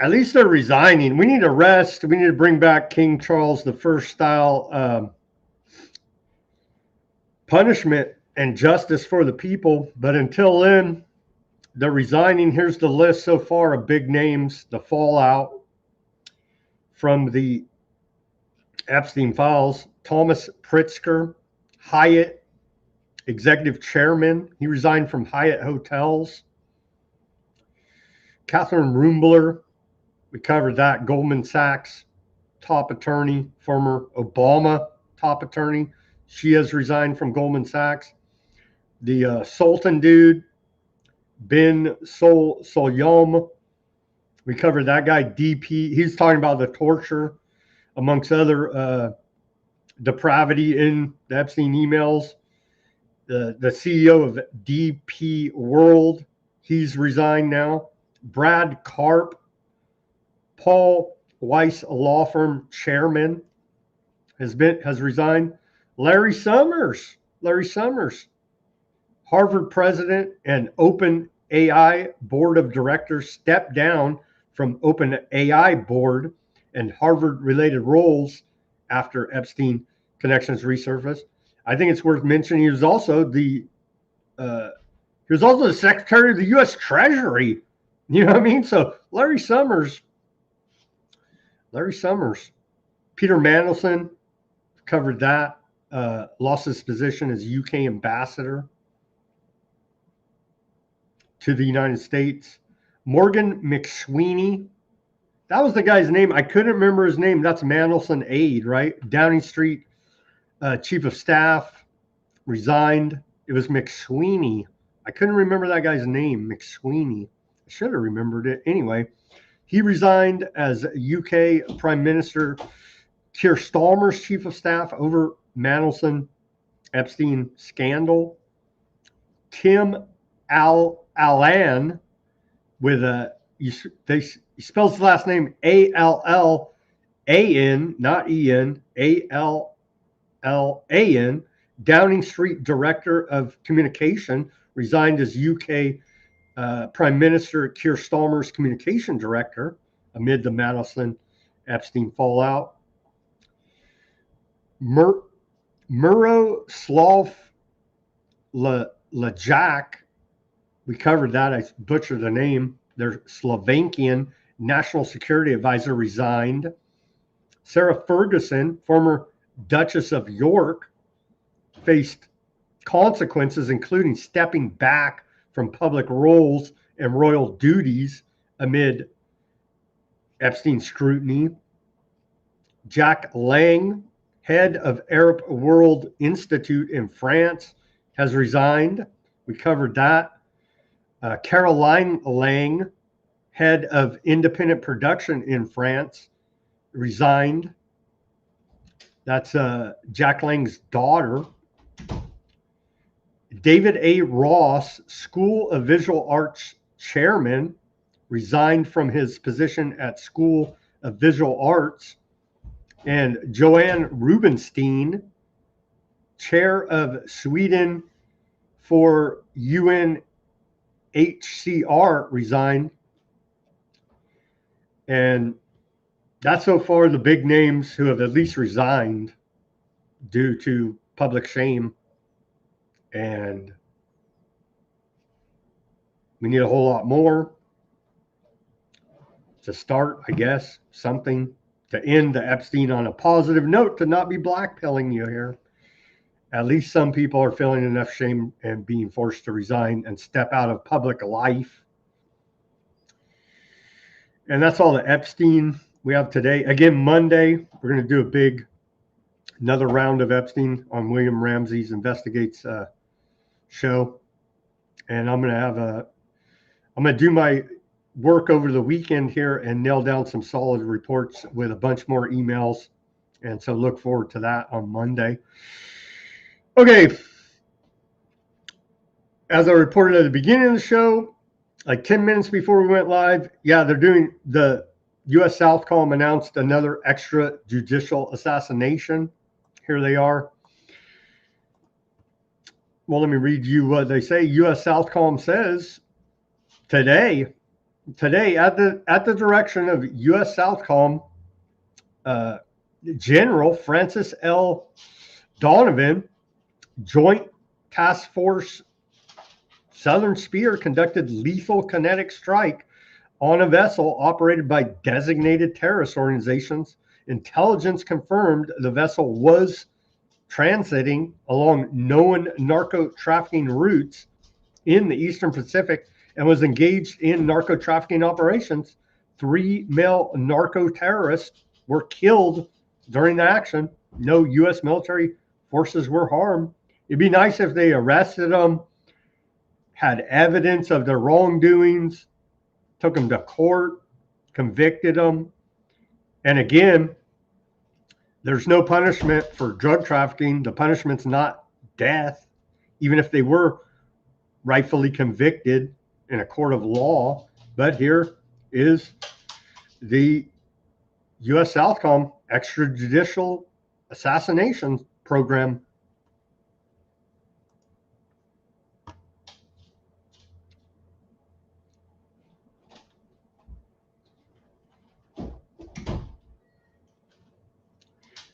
At least they're resigning. We need to rest. We need to bring back King Charles I style punishment and justice for the people. But until then, they're resigning. Here's the list so far of big names, the fallout from the Epstein files. Thomas Pritzker, Hyatt executive chairman. He resigned from Hyatt Hotels. Catherine Rumbler, we covered that. Goldman Sachs top attorney, former Obama top attorney. She has resigned from Goldman Sachs. The Sultan dude, Ben Solyom, we covered that guy. DP, he's talking about the torture amongst other depravity in the Epstein emails. the CEO of DP World, he's resigned now. Brad Karp, Paul Weiss law firm chairman, has resigned. Larry Summers, Harvard president and OpenAI board of directors, stepped down from OpenAI board and Harvard-related roles after Epstein connections resurfaced. I think it's worth mentioning he was also the Secretary of the U.S. Treasury. You know what I mean? So Larry Summers, Peter Mandelson, covered that. Lost his position as UK ambassador to the United States. Morgan McSweeney, that was the guy's name. I couldn't remember his name. That's Mandelson aide, right? Downing Street chief of staff, resigned. It was McSweeney. I couldn't remember that guy's name, McSweeney. I should have remembered it. Anyway, he resigned as UK Prime Minister Keir Starmer's chief of staff over Mandelson Epstein scandal. Tim Allan, with he spells his last name Allan, not En, Allan, Downing Street Director of Communication, resigned as UK Prime Minister Keir Starmer's Communication Director amid the Mandelson Epstein fallout. Miroslav Lajak, we covered that. I butchered the name. Their Slovakian National Security Advisor, resigned. Sarah Ferguson, former Duchess of York, faced consequences, including stepping back from public roles and royal duties amid Epstein scrutiny. Jack Lang, head of Arab World Institute in France, has resigned. We covered that. Caroline Lang, head of independent production in France, resigned. That's Jack Lang's daughter. David A. Ross, School of Visual Arts chairman, resigned from his position at School of Visual Arts. And Joanne Rubinstein, chair of Sweden for UNHCR, resigned. And that's so far the big names who have at least resigned due to public shame. And we need a whole lot more to start, I guess, something to end the Epstein on a positive note, to not be blackpilling you here. At least some people are feeling enough shame and being forced to resign and step out of public life. And that's all the Epstein we have today. Again, Monday, we're going to do another round of Epstein on William Ramsey's Investigates show. And I'm going to do my work over the weekend here and nail down some solid reports with a bunch more emails. And so look forward to that on Monday. Okay. As I reported at the beginning of the show, like 10 minutes before we went live, the U.S. Southcom announced another extrajudicial assassination. Here they are. Well, let me read you what they say. U.S. Southcom says today, at the direction of U.S. Southcom General Francis L. Donovan, Joint Task Force Southern Spear conducted lethal kinetic strike on a vessel operated by designated terrorist organizations. Intelligence confirmed the vessel was transiting along known narco trafficking routes in the Eastern Pacific and was engaged in narco trafficking operations. 3 male narco terrorists were killed during the action. No U.S. military forces were harmed. It'd be nice if they arrested them, had evidence of their wrongdoings, took them to court, convicted them. And again, there's no punishment for drug trafficking. The punishment's not death. even if they were rightfully convicted in a court of law. But here is the U.S. Southcom extrajudicial assassination program.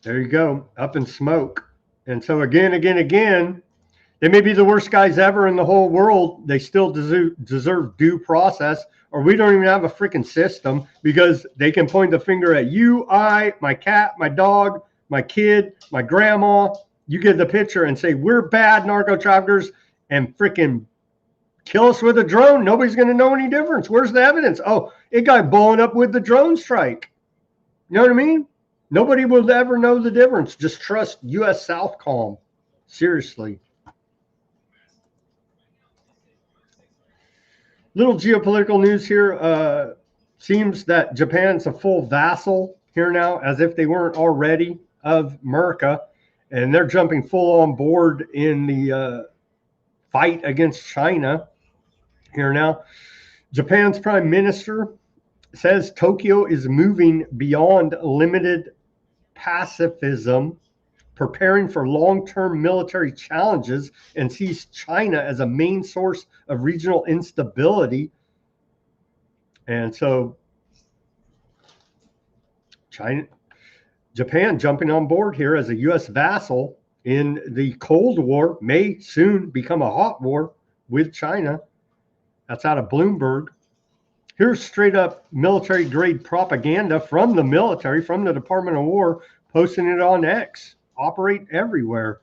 There you go, up in smoke. And so again, they may be the worst guys ever in the whole world. They still deserve due process, or we don't even have a freaking system, because they can point the finger at you, I, my cat, my dog, my kid, my grandma. You get the picture and say, we're bad narco traffickers, and freaking kill us with a drone. Nobody's going to know any difference. Where's the evidence? Oh, it got blown up with the drone strike. You know what I mean? Nobody will ever know the difference. Just trust U.S. Southcom. Seriously. Little geopolitical news here. Seems that Japan's a full vassal here now, as if they weren't already, of America. And they're jumping full on board in the fight against China here now. Japan's prime minister says Tokyo is moving beyond limited pacifism, preparing for long-term military challenges, and sees China as a main source of regional instability. And so Japan jumping on board here as a U.S. vassal in the Cold War, may soon become a hot war with China. That's out of Bloomberg. Here's straight up military grade propaganda from the military, from the Department of War, posting it on X. Operate everywhere.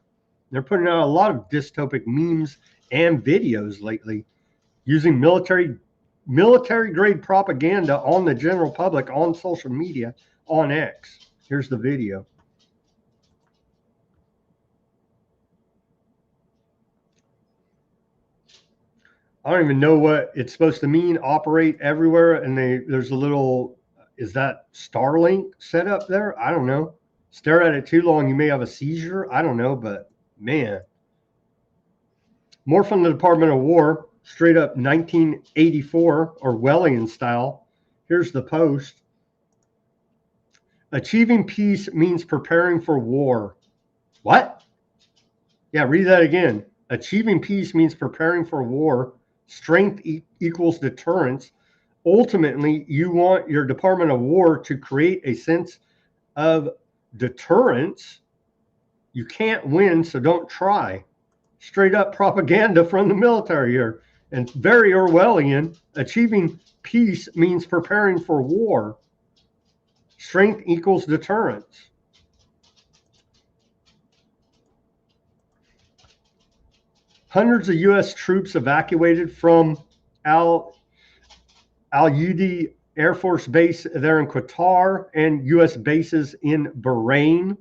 They're putting out a lot of dystopic memes and videos lately, using military grade propaganda on the general public, on social media, on X. Here's the video. I don't even know what it's supposed to mean, operate everywhere. And there's a little, is that Starlink set up there? I don't know. Stare at it too long, you may have a seizure. I don't know, but man. More from the Department of War, straight up 1984 Orwellian style. Here's the post. Achieving peace means preparing for war. What? Yeah, read that again. Achieving peace means preparing for war. Strength equals deterrence. Ultimately, you want your Department of War to create a sense of deterrence. You can't win, so don't try. Straight up propaganda from the military here. And very Orwellian. Achieving peace means preparing for war. Strength equals deterrence. Hundreds of U.S. troops evacuated from Al-Udeid Air Force Base there in Qatar, and U.S. bases in Bahrain.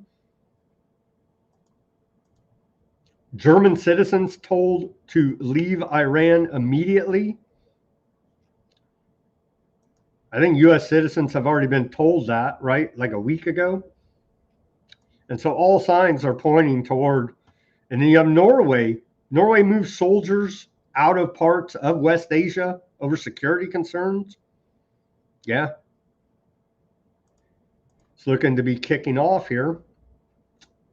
German citizens told to leave Iran immediately. I think U.S. citizens have already been told that, right? Like a week ago. And so all signs are pointing toward, and then you have Norway. Norway moves soldiers out of parts of West Asia over security concerns. Yeah. It's looking to be kicking off here.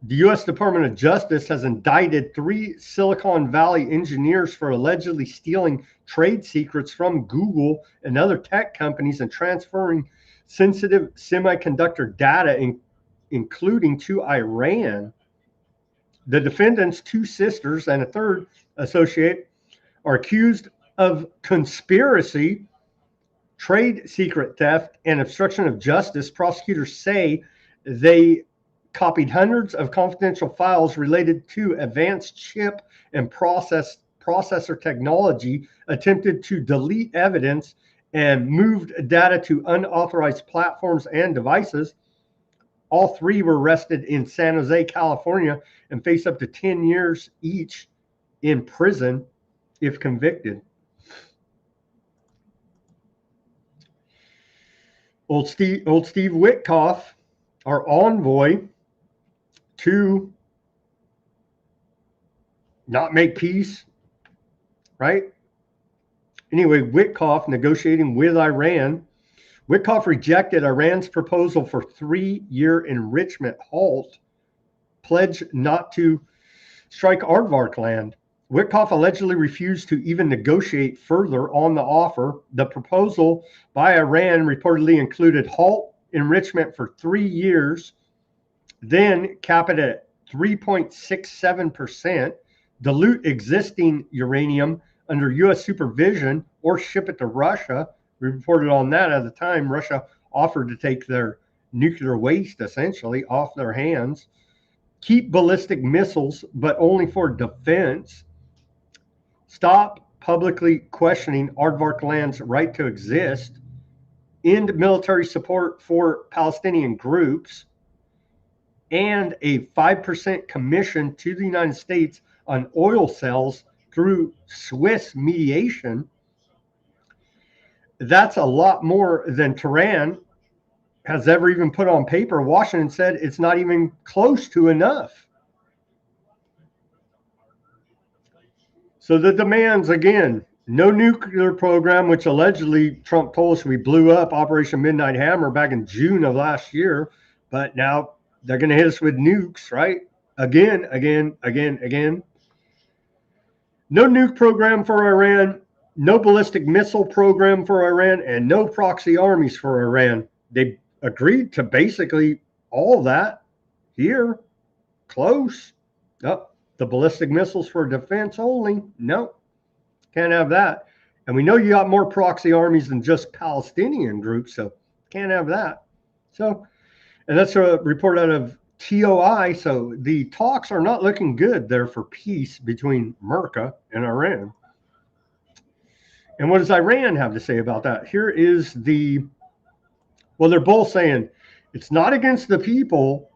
The U.S. Department of Justice has indicted 3 Silicon Valley engineers for allegedly stealing trade secrets from Google and other tech companies and transferring sensitive semiconductor data, including to Iran. The defendants, 2 sisters and a third associate, are accused of conspiracy, trade secret theft, and obstruction of justice. Prosecutors say they copied hundreds of confidential files related to advanced chip and processor technology, attempted to delete evidence, and moved data to unauthorized platforms and devices. All 3 were arrested in San Jose, California, and face up to 10 years each in prison if convicted. Old Steve Witkoff, our envoy to not make peace, right? Anyway, Witkoff negotiating with Iran. Witkoff rejected Iran's proposal for 3-year enrichment halt, pledge not to strike aardvark land. Witkoff allegedly refused to even negotiate further on the offer. The proposal by Iran reportedly included halt enrichment for 3 years, then cap it at 3.67%, dilute existing uranium under U.S. supervision, or ship it to Russia. We reported on that at the time. Russia offered to take their nuclear waste, essentially, off their hands. Keep ballistic missiles, but only for defense. Stop publicly questioning aardvark land's right to exist. End military support for Palestinian groups. And a 5% commission to the United States on oil sales through Swiss mediation. That's a lot more than Tehran has ever even put on paper. Washington said it's not even close to enough. So the demands, again, no nuclear program, which allegedly Trump told us we blew up Operation Midnight Hammer back in June of last year. But now they're going to hit us with nukes, right? Again. No nuke program for Iran, no ballistic missile program for Iran, and no proxy armies for Iran. They agreed to basically all that here. Close. Oh, the ballistic missiles for defense only. No, can't have that. And we know you got more proxy armies than just Palestinian groups, so can't have that. So, and that's a report out of TOI. So the talks are not looking good there for peace between America and Iran. And what does Iran have to say about that? Here is well, they're both saying it's not against the people,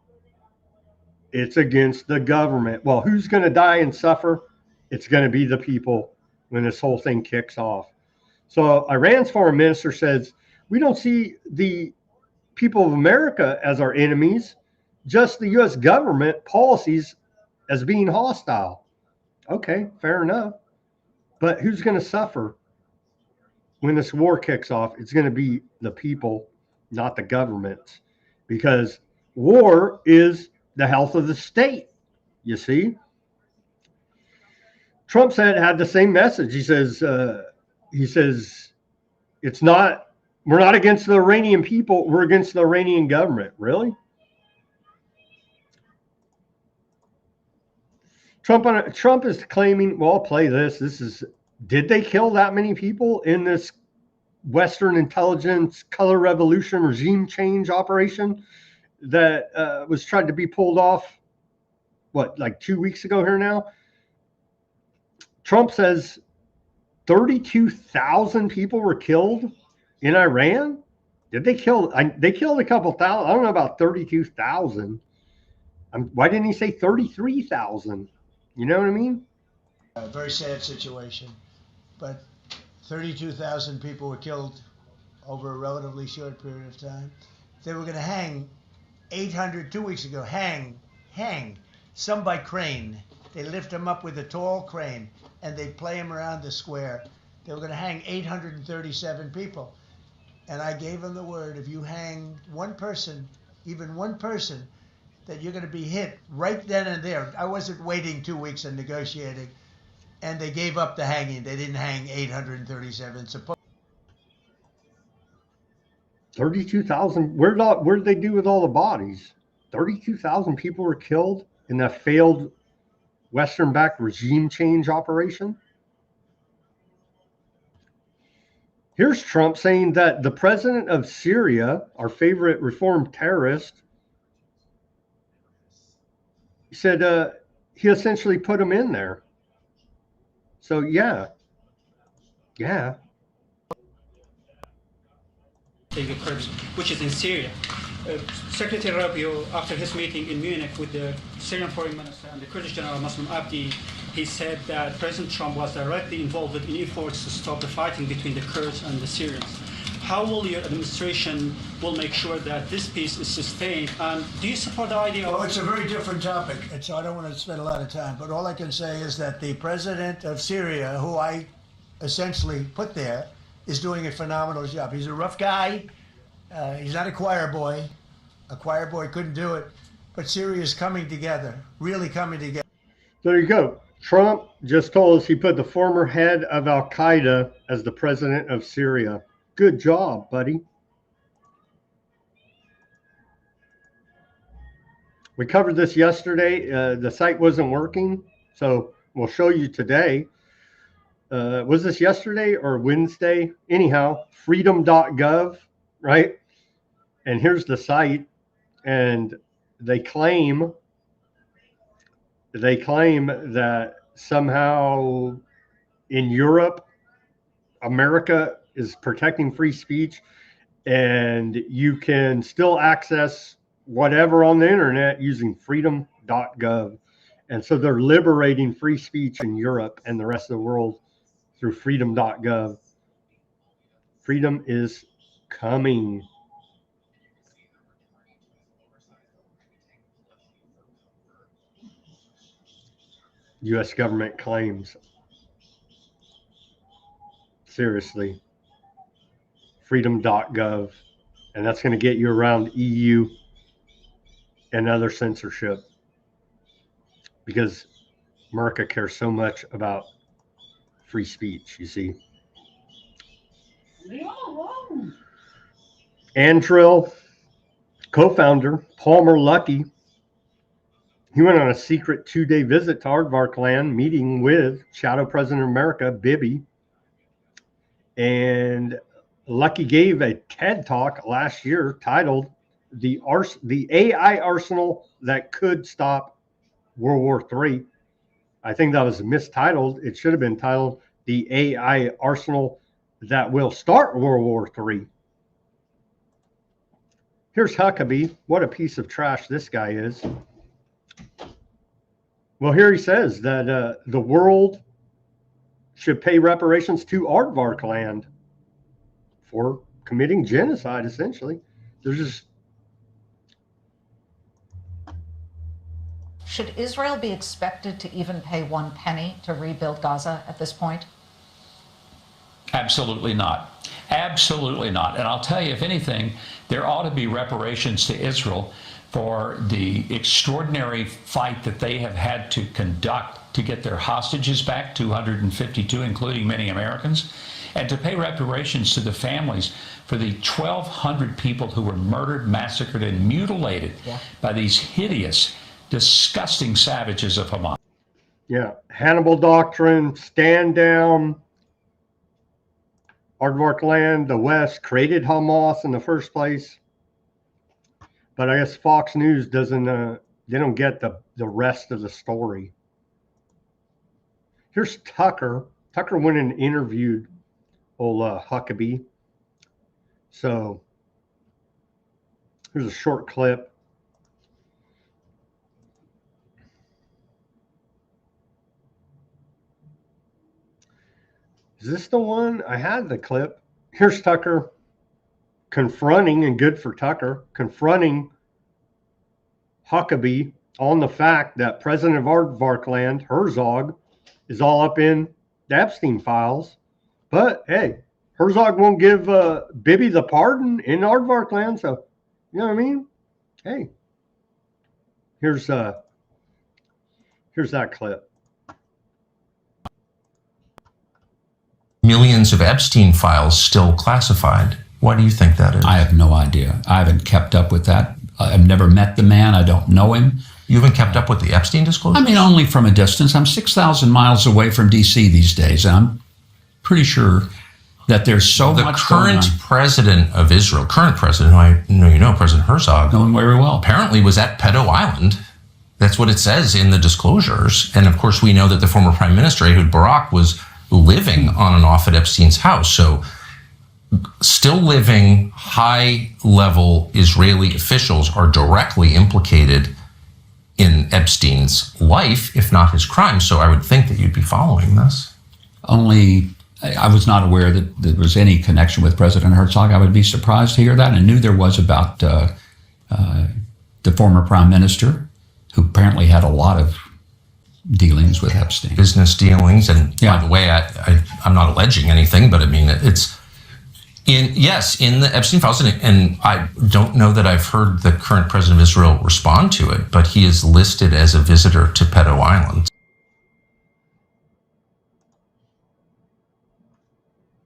it's against the government. Well, who's going to die and suffer? It's going to be the people when this whole thing kicks off. So Iran's foreign minister says, we don't see the people of America as our enemies, just the U.S. government policies as being hostile. Okay, fair enough. But who's going to suffer when this war kicks off? It's going to be the people, not the governments, because war is the health of the state, you see. Trump had the same message. He says, it's not, we're not against the Iranian people, we're against the Iranian government. Really? Trump is claiming, well, I'll play this. Did they kill that many people in this Western intelligence color revolution regime change operation that was tried to be pulled off, like 2 weeks ago here now? Trump says 32,000 people were killed in Iran. Did they kill? They killed a couple thousand. I don't know about 32,000. Why didn't he say 33,000? You know what I mean? A very sad situation, but 32,000 people were killed over a relatively short period of time. They were going to hang 800 2 weeks ago. Hang, some by crane. They lift them up with a tall crane and they play them around the square. They were going to hang 837 people. And I gave them the word, if you hang one person, even one person, that you're going to be hit right then and there. I wasn't waiting 2 weeks and negotiating. And they gave up the hanging. They didn't hang 837. 32,000. What did they do with all the bodies? 32,000 people were killed in that failed Western-backed regime change operation. Here's Trump saying that the president of Syria, our favorite reformed terrorist, he said he essentially put him in there. So yeah. Which is in Syria. Secretary Rubio, after his meeting in Munich with the Syrian Foreign Minister and the Kurdish General Muslim Abdi, he said that President Trump was directly involved in efforts to stop the fighting between the Kurds and the Syrians. how will your administration will make sure that this peace is sustained? And do you support the idea of... Well, it's a very different topic, and so I don't want to spend a lot of time, but all I can say is that the president of Syria, who I essentially put there, is doing a phenomenal job. He's a rough guy. He's not a choir boy. A choir boy couldn't do it. But Syria is coming together, really coming together. There you go. Trump just told us he put the former head of Al-Qaeda as the president of Syria. Good job, buddy. We covered this yesterday. The site wasn't working, so we'll show you today. Was this yesterday or Wednesday? Anyhow, freedom.gov, right? And here's the site, and they claim that somehow in Europe, America is protecting free speech, and you can still access whatever on the internet using freedom.gov. And so they're liberating free speech in Europe and the rest of the world through freedom.gov. Freedom is coming. U.S. government claims. Seriously. Freedom.gov. And that's going to get you around EU and other censorship. Because America cares so much about free speech, you see. Andrill, co-founder, Palmer Luckey, he went on a secret 2-day visit to Aardvark land, meeting with Shadow President of America, Bibi. And Luckey gave a TED Talk last year titled the AI Arsenal That Could Stop World War III. I think that was mistitled. It should have been titled The AI Arsenal That Will Start World War III. Here's Huckabee. What a piece of trash this guy is. Well, here he says that the world should pay reparations to Aardvark land for committing genocide, essentially. There's just... Should Israel be expected to even pay 1 penny to rebuild Gaza at this point? Absolutely not. Absolutely not. And I'll tell you, if anything, there ought to be reparations to Israel for the extraordinary fight that they have had to conduct to get their hostages back, 252, including many Americans, and to pay reparations to the families for the 1,200 people who were murdered, massacred, and mutilated by these hideous, disgusting savages of Hamas. Yeah, Hannibal Doctrine, stand down. Aardvark land, the West created Hamas in the first place. But I guess Fox News doesn't, they don't get the rest of the story. Here's Tucker. Tucker went and interviewed old Huckabee. So here's a short clip. Is this the one? I had the clip. Here's Tucker confronting, and good for Tucker, confronting Huckabee on the fact that President of Aardvark land, Herzog, is all up in the Epstein files. But hey, Herzog won't give Bibi the pardon in Aardvark land, so you know what I mean? Hey, here's that clip. Millions of Epstein files still classified. Why do you think that is? I have no idea. I haven't kept up with that. I've never met the man. I don't know him. You haven't kept up with the Epstein disclosures? I mean, only from a distance. I'm 6,000 miles away from D.C. these days, and I'm pretty sure that there's so much going on. The current president of Israel, current president, who I know you know, President Herzog, knowing very well, apparently was at Pedo Island. That's what it says in the disclosures. And of course, we know that the former prime minister, Ehud Barak, was living on and off at Epstein's house. So still living high-level Israeli officials are directly implicated in Epstein's life, if not his crime. So I would think that you'd be following this. Only I was not aware that there was any connection with President Herzog. I would be surprised to hear that. I knew there was about the former prime minister, who apparently had a lot of dealings with Epstein. Business dealings, and by the way, I'm not alleging anything, but I mean, it's in the Epstein files, and I don't know that I've heard the current president of Israel respond to it, but he is listed as a visitor to Pedo Island.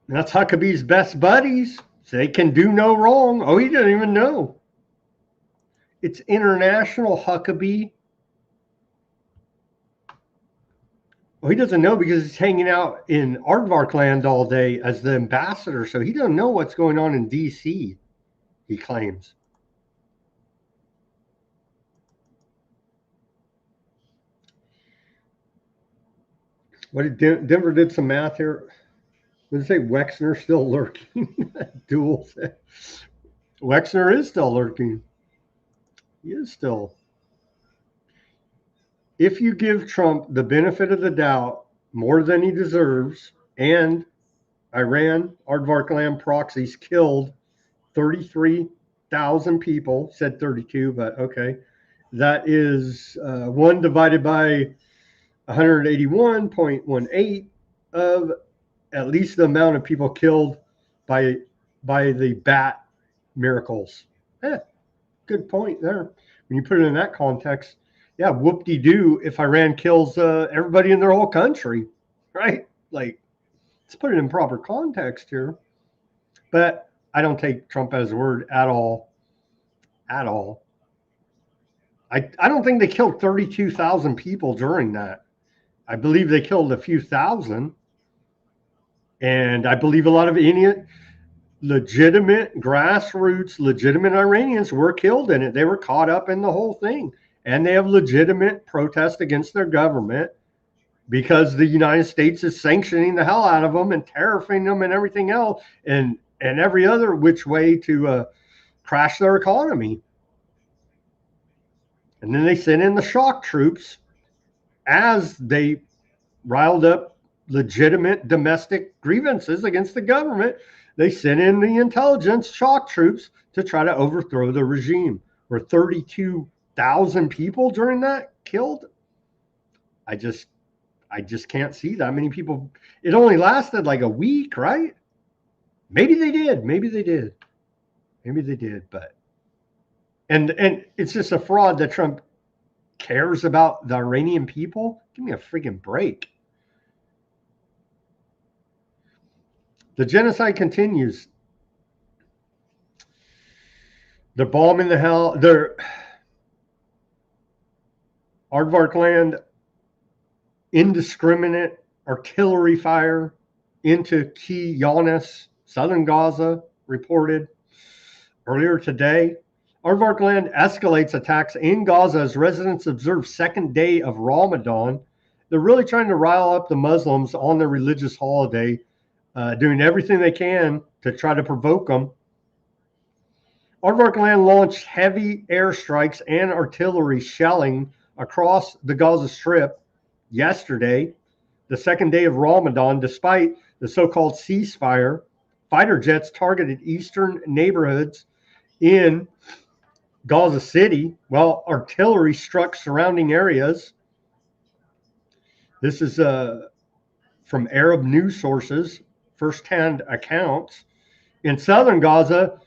That's Huckabee's best buddies. So they can do no wrong. Oh, he doesn't even know. It's international, Huckabee. Well, he doesn't know because he's hanging out in Aardvark land all day as the ambassador, so he doesn't know what's going on in D.C., he claims. What did Denver did some math here? What did it say? Wexner still lurking? Duel. Wexner is still lurking. He is still. If you give Trump the benefit of the doubt more than he deserves, and Iran, Aardvark land proxies killed 33,000 people, said 32, but okay. That is 1 divided by 181.18 of at least the amount of people killed by the bat miracles. Good point there. When you put it in that context, yeah, whoop-de-doo if Iran kills everybody in their whole country, right? Like, let's put it in proper context here. But I don't take Trump at his word at all. At all. I don't think they killed 32,000 people during that. I believe they killed a few thousand. And I believe a lot of legitimate grassroots, legitimate Iranians were killed in it. They were caught up in the whole thing. And they have legitimate protest against their government because the United States is sanctioning the hell out of them and tariffing them and everything else and every other which way to crash their economy. And then they sent in the shock troops as they riled up legitimate domestic grievances against the government. They sent in the intelligence shock troops to try to overthrow the regime. Were 32,000 people during that killed? I just can't see that many people. It only lasted like a week, right? Maybe they did. But and it's just a fraud that Trump cares about the Iranian people. Give me a freaking break. The genocide continues. They're bombing the hell. They're Aardvark land, indiscriminate artillery fire into Key Younis, southern Gaza, reported earlier today. Aardvark land escalates attacks in Gaza as residents observe second day of Ramadan. They're really trying to rile up the Muslims on their religious holiday, doing everything they can to try to provoke them. Aardvark land launched heavy airstrikes and artillery shelling across the Gaza Strip yesterday, the second day of Ramadan, despite the so-called ceasefire. Fighter jets targeted eastern neighborhoods in Gaza City, while artillery struck surrounding areas. This is from Arab news sources, first-hand accounts. In southern Gaza,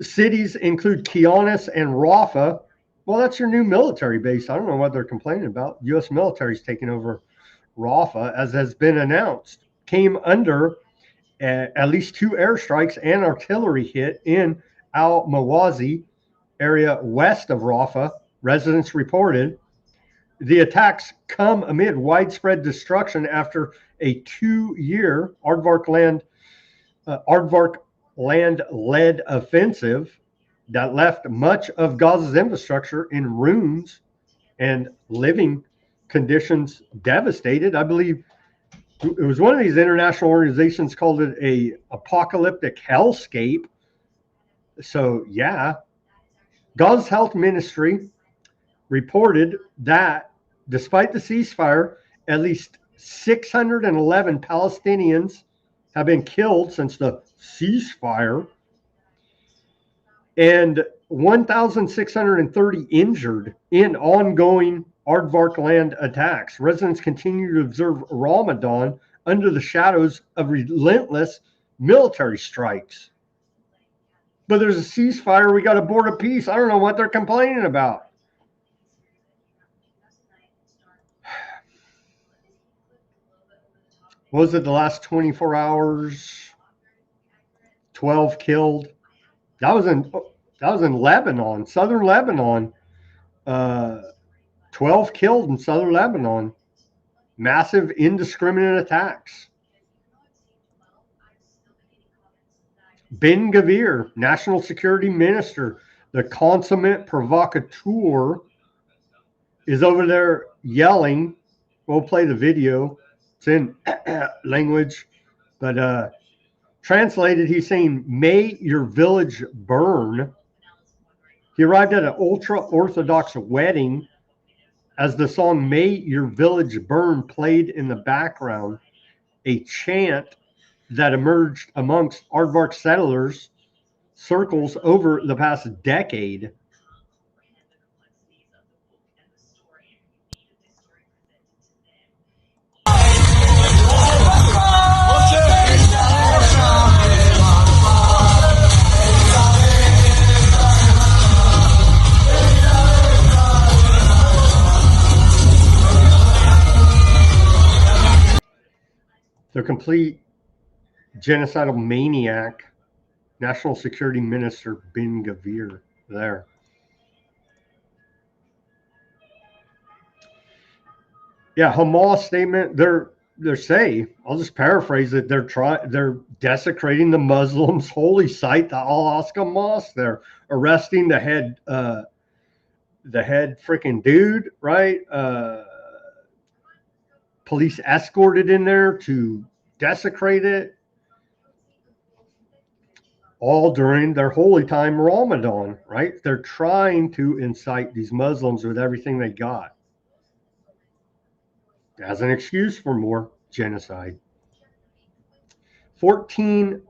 cities include Kionis and Rafah. Well, that's your new military base. I don't know what they're complaining about. U.S. military is taking over Rafah, as has been announced. Came under at least 2 airstrikes and artillery hit in Al-Mawazi area west of Rafah, residents reported. The attacks come amid widespread destruction after a 2-year Aardvark land-led offensive that left much of Gaza's infrastructure in ruins and living conditions devastated. I believe it was one of these international organizations called it a apocalyptic hellscape. So yeah, Gaza's health ministry reported that despite the ceasefire, at least 611 Palestinians have been killed since the ceasefire, and 1,630 injured in ongoing aardvark land attacks. Residents continue to observe Ramadan under the shadows of relentless military strikes. But there's a ceasefire. We got a board of peace. I don't know what they're complaining about. What was it the last 24 hours? 12 killed. That was in Lebanon, southern Lebanon. 12 killed in southern Lebanon. Massive indiscriminate attacks. Ben Gvir, National Security Minister, the consummate provocateur, is over there yelling. We'll play the video. It's in language, but translated, he's saying, "May your village burn." He arrived at an ultra-Orthodox wedding as the song "May Your Village Burn" played in the background, a chant that emerged amongst aardvark settlers circles over the past decade. The complete genocidal maniac, National Security Minister Ben Gvir there. Yeah, Hamas statement. They're saying, I'll just paraphrase it. They're desecrating the Muslims' holy site, the Al-Aqsa Mosque. They're arresting the head freaking dude, right? Police escorted in there to desecrate it, all during their holy time, Ramadan, right? They're trying to incite these Muslims with everything they got as an excuse for more genocide. 14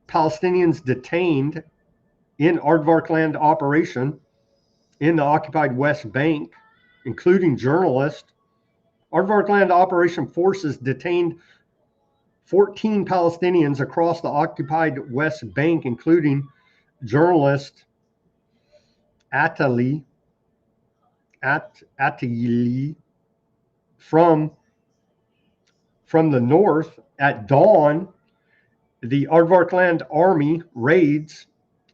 Palestinians detained in aardvark land operation in the occupied West Bank, including journalists. Aardvark land operation forces detained 14 Palestinians across the occupied West Bank, including journalist Attali from the north. At dawn, the Aardvark Land Army raids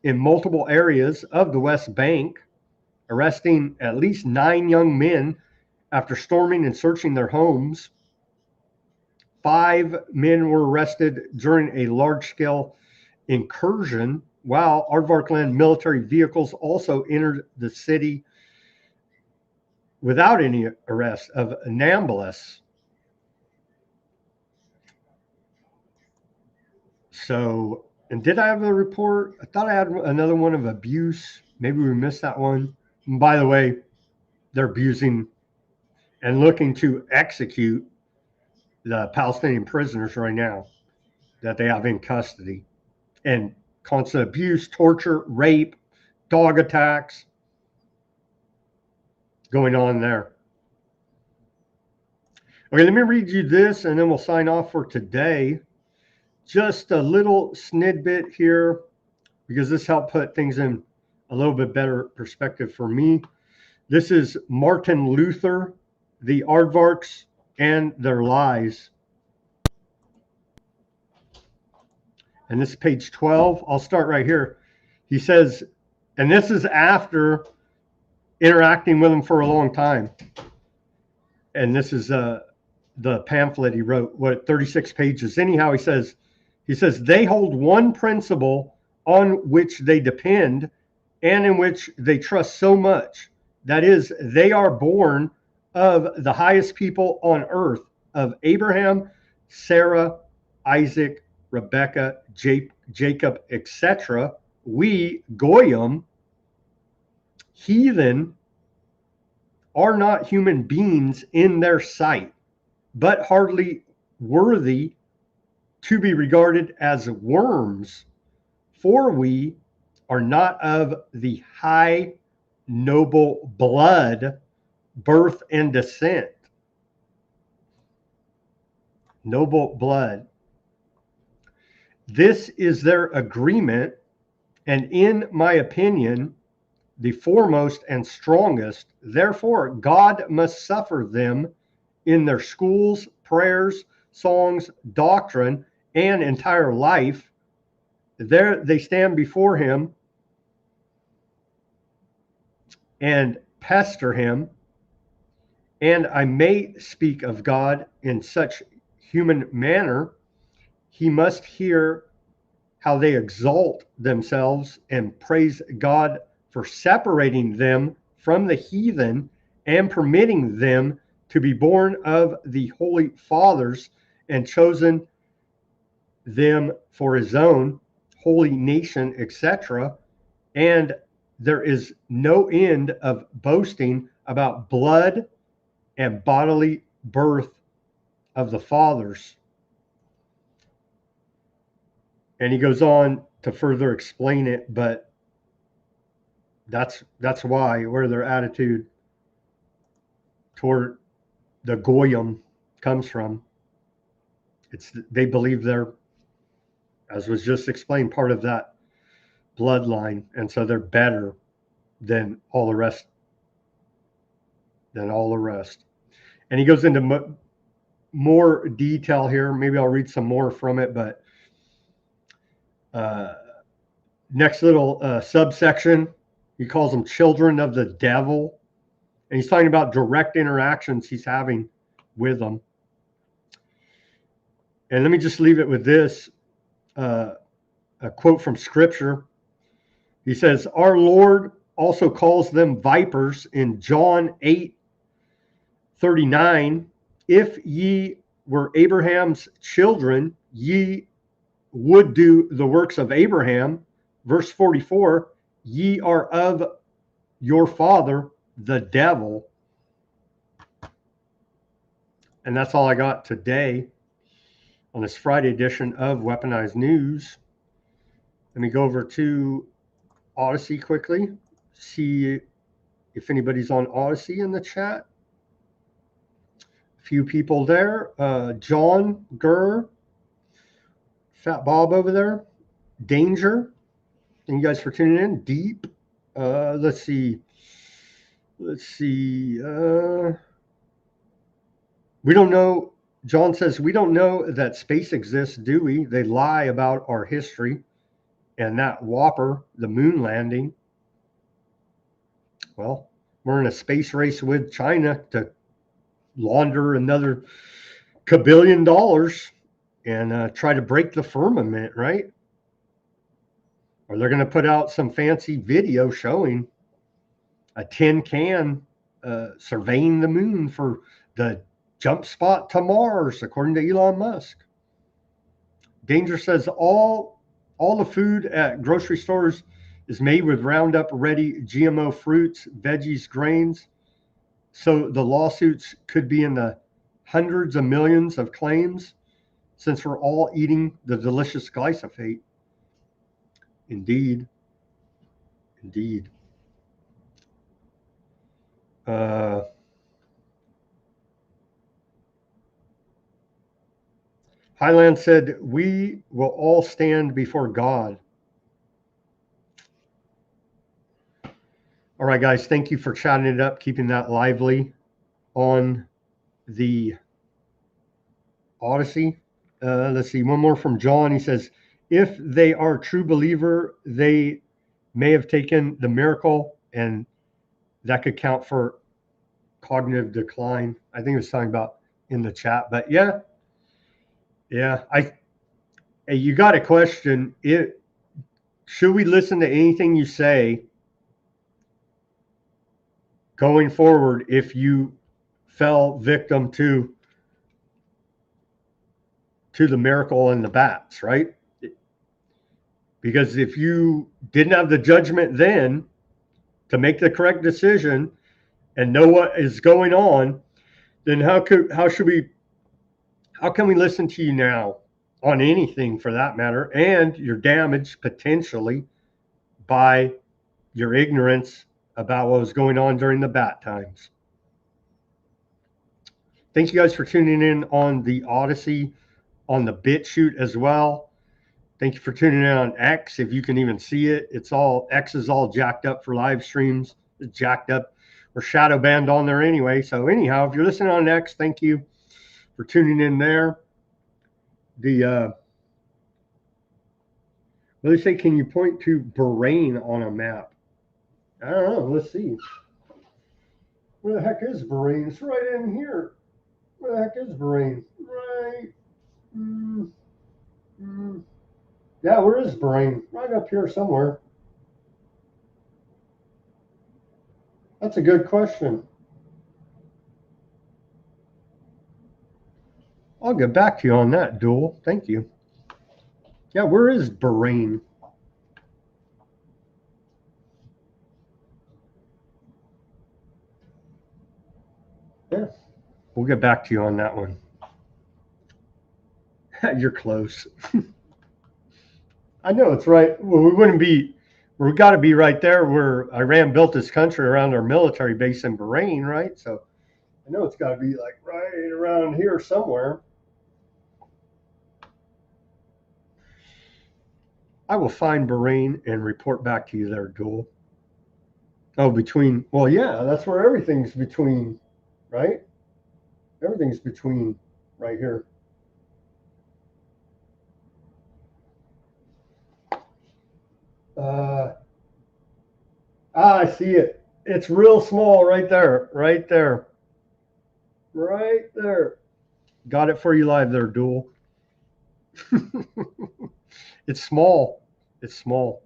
in multiple areas of the West Bank, arresting at least 9 young men after storming and searching their homes. 5 men were arrested during a large-scale incursion, while Aardvark Land military vehicles also entered the city without any arrest of Nablus. So, and did I have a report? I thought I had another one of abuse. Maybe we missed that one. And by the way, they're abusing and looking to execute the Palestinian prisoners right now that they have in custody. And constant abuse, torture, rape, dog attacks going on there. Okay, let me read you this and then we'll sign off for today. Just a little snippet here because this helped put things in a little bit better perspective for me. This is Martin Luther, the Aardvarks and Their Lies. And this is page 12. I'll start right here. He says, and this is after interacting with him for a long time. And this is the pamphlet he wrote, 36 pages. Anyhow, he says, they hold one principle on which they depend and in which they trust so much. That is, they are born of the highest people on earth, of Abraham, Sarah, Isaac, Rebecca, Jacob, etc. We, Goyim, heathen, are not human beings in their sight. but hardly worthy to be regarded as worms, for we are not of the high noble blood, birth, and descent. Noble blood. This is their agreement, and in my opinion, the foremost and strongest. Therefore, God must suffer them in their schools, prayers, songs, doctrine, and entire life. There they stand before him and pester him, and I may speak of God in such human manner. He must hear how they exalt themselves and praise God for separating them from the heathen and permitting them to be born of the holy fathers and chosen them for his own holy nation, etc. And there is no end of boasting about blood and bodily birth of the fathers. And he goes on to further explain it, but that's why, where their attitude toward the Goyim comes from. They believe they're, as was just explained, part of that bloodline, and so they're better than all the rest. And he goes into more detail here. Maybe I'll read some more from it, but next little subsection, he calls them children of the devil, and he's talking about direct interactions he's having with them. And let me just leave it with this, a quote from Scripture. He says, our Lord also calls them vipers in John 8:39. If ye were Abraham's children, ye would do the works of Abraham. Verse 44, ye are of your father, the devil. And that's all I got today on this Friday edition of Weaponized News. Let me go over to Odysee quickly, see if anybody's on Odysee in the chat. A few people there. John Gurr, Fat Bob over there, Danger. Thank you guys for tuning in. Deep. Let's see. We don't know. John says, we don't know that space exists, do we? They lie about our history and that whopper, the moon landing. Well, we're in a space race with China to launder another $1 billion and try to break the firmament, right? Or they're going to put out some fancy video showing a tin can surveying the moon for the jump spot to Mars, according to Elon Musk. Danger says all the food at grocery stores is made with Roundup Ready GMO fruits, veggies, grains. So the lawsuits could be in the hundreds of millions of claims since we're all eating the delicious glyphosate. Indeed. Highland said, we will all stand before God. All right, guys, thank you for chatting it up, keeping that lively on the Odysee. Let's see, one more from John. He says, if they are a true believer, they may have taken the miracle, and that could count for cognitive decline. I think he was talking about in the chat, but yeah. You got a question. Should we listen to anything you say going forward if you fell victim to the miracle and the bats, right? Because if you didn't have the judgment then to make the correct decision and know what is going on, then how should we How can we listen to you now on anything for that matter? And you're damaged potentially by your ignorance about what was going on during the bat times. Thank you guys for tuning in on the Odysee, on the Bitchute as well. Thank you for tuning in on X. If you can even see it, X is all jacked up for live streams. It's jacked up. We're shadow banned on there anyway. So anyhow, if you're listening on X, thank you for tuning in there. What do they say? Can you point to Bahrain on a map? I don't know. Let's see. Where the heck is Bahrain? It's right in here. Where the heck is Bahrain? Right. Yeah, where is Bahrain? Right up here somewhere. That's a good question. I'll get back to you on that, Duel. Thank you. Yeah, where is Bahrain? Yeah, we'll get back to you on that one. You're close. I know it's right. Well, we got to be right there where Iran built this country around our military base in Bahrain, right? So I know it's got to be like right around here somewhere. I will find Bahrain and report back to you there, Duel. Oh, well, yeah, that's where everything's between, right? Everything's between right here. I see it. It's real small right there, right there. Right there. Got it for you live there, Duel. It's small. It's small.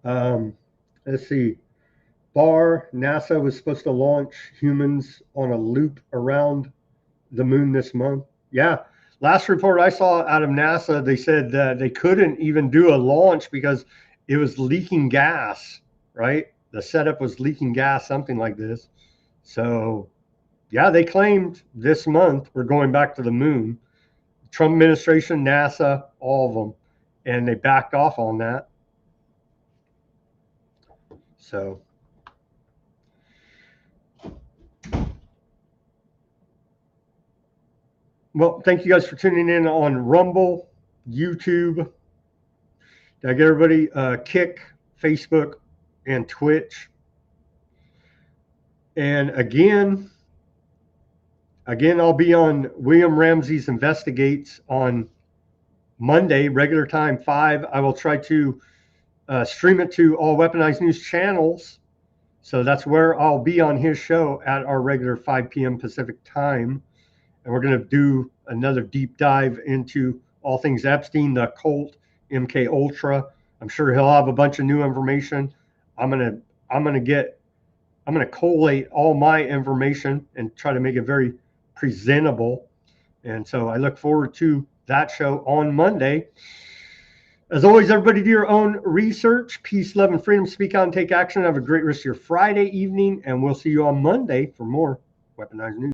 Let's see. NASA was supposed to launch humans on a loop around the moon this month. Yeah. Last report I saw out of NASA, they said that they couldn't even do a launch because it was leaking gas, right? The setup was leaking gas, something like this. So, yeah, they claimed this month we're going back to the moon. Trump administration, NASA, all of them. And they backed off on that. So, well, thank you guys for tuning in on Rumble, YouTube. Did I get everybody? Kick, Facebook, and Twitch. And again, I'll be on William Ramsey's Investigates on Monday, regular time, 5. I will try to stream it to all Weaponized News channels. So that's where I'll be on his show at our regular 5 p.m. Pacific time. And we're going to do another deep dive into all things Epstein, the cult, MK Ultra. I'm sure he'll have a bunch of new information. I'm going to collate all my information and try to make it very presentable. And so I look forward to that show on Monday. As always, everybody do your own research. Peace, love, and freedom. Speak out and take action. Have a great rest of your Friday evening. And we'll see you on Monday for more Weaponized News.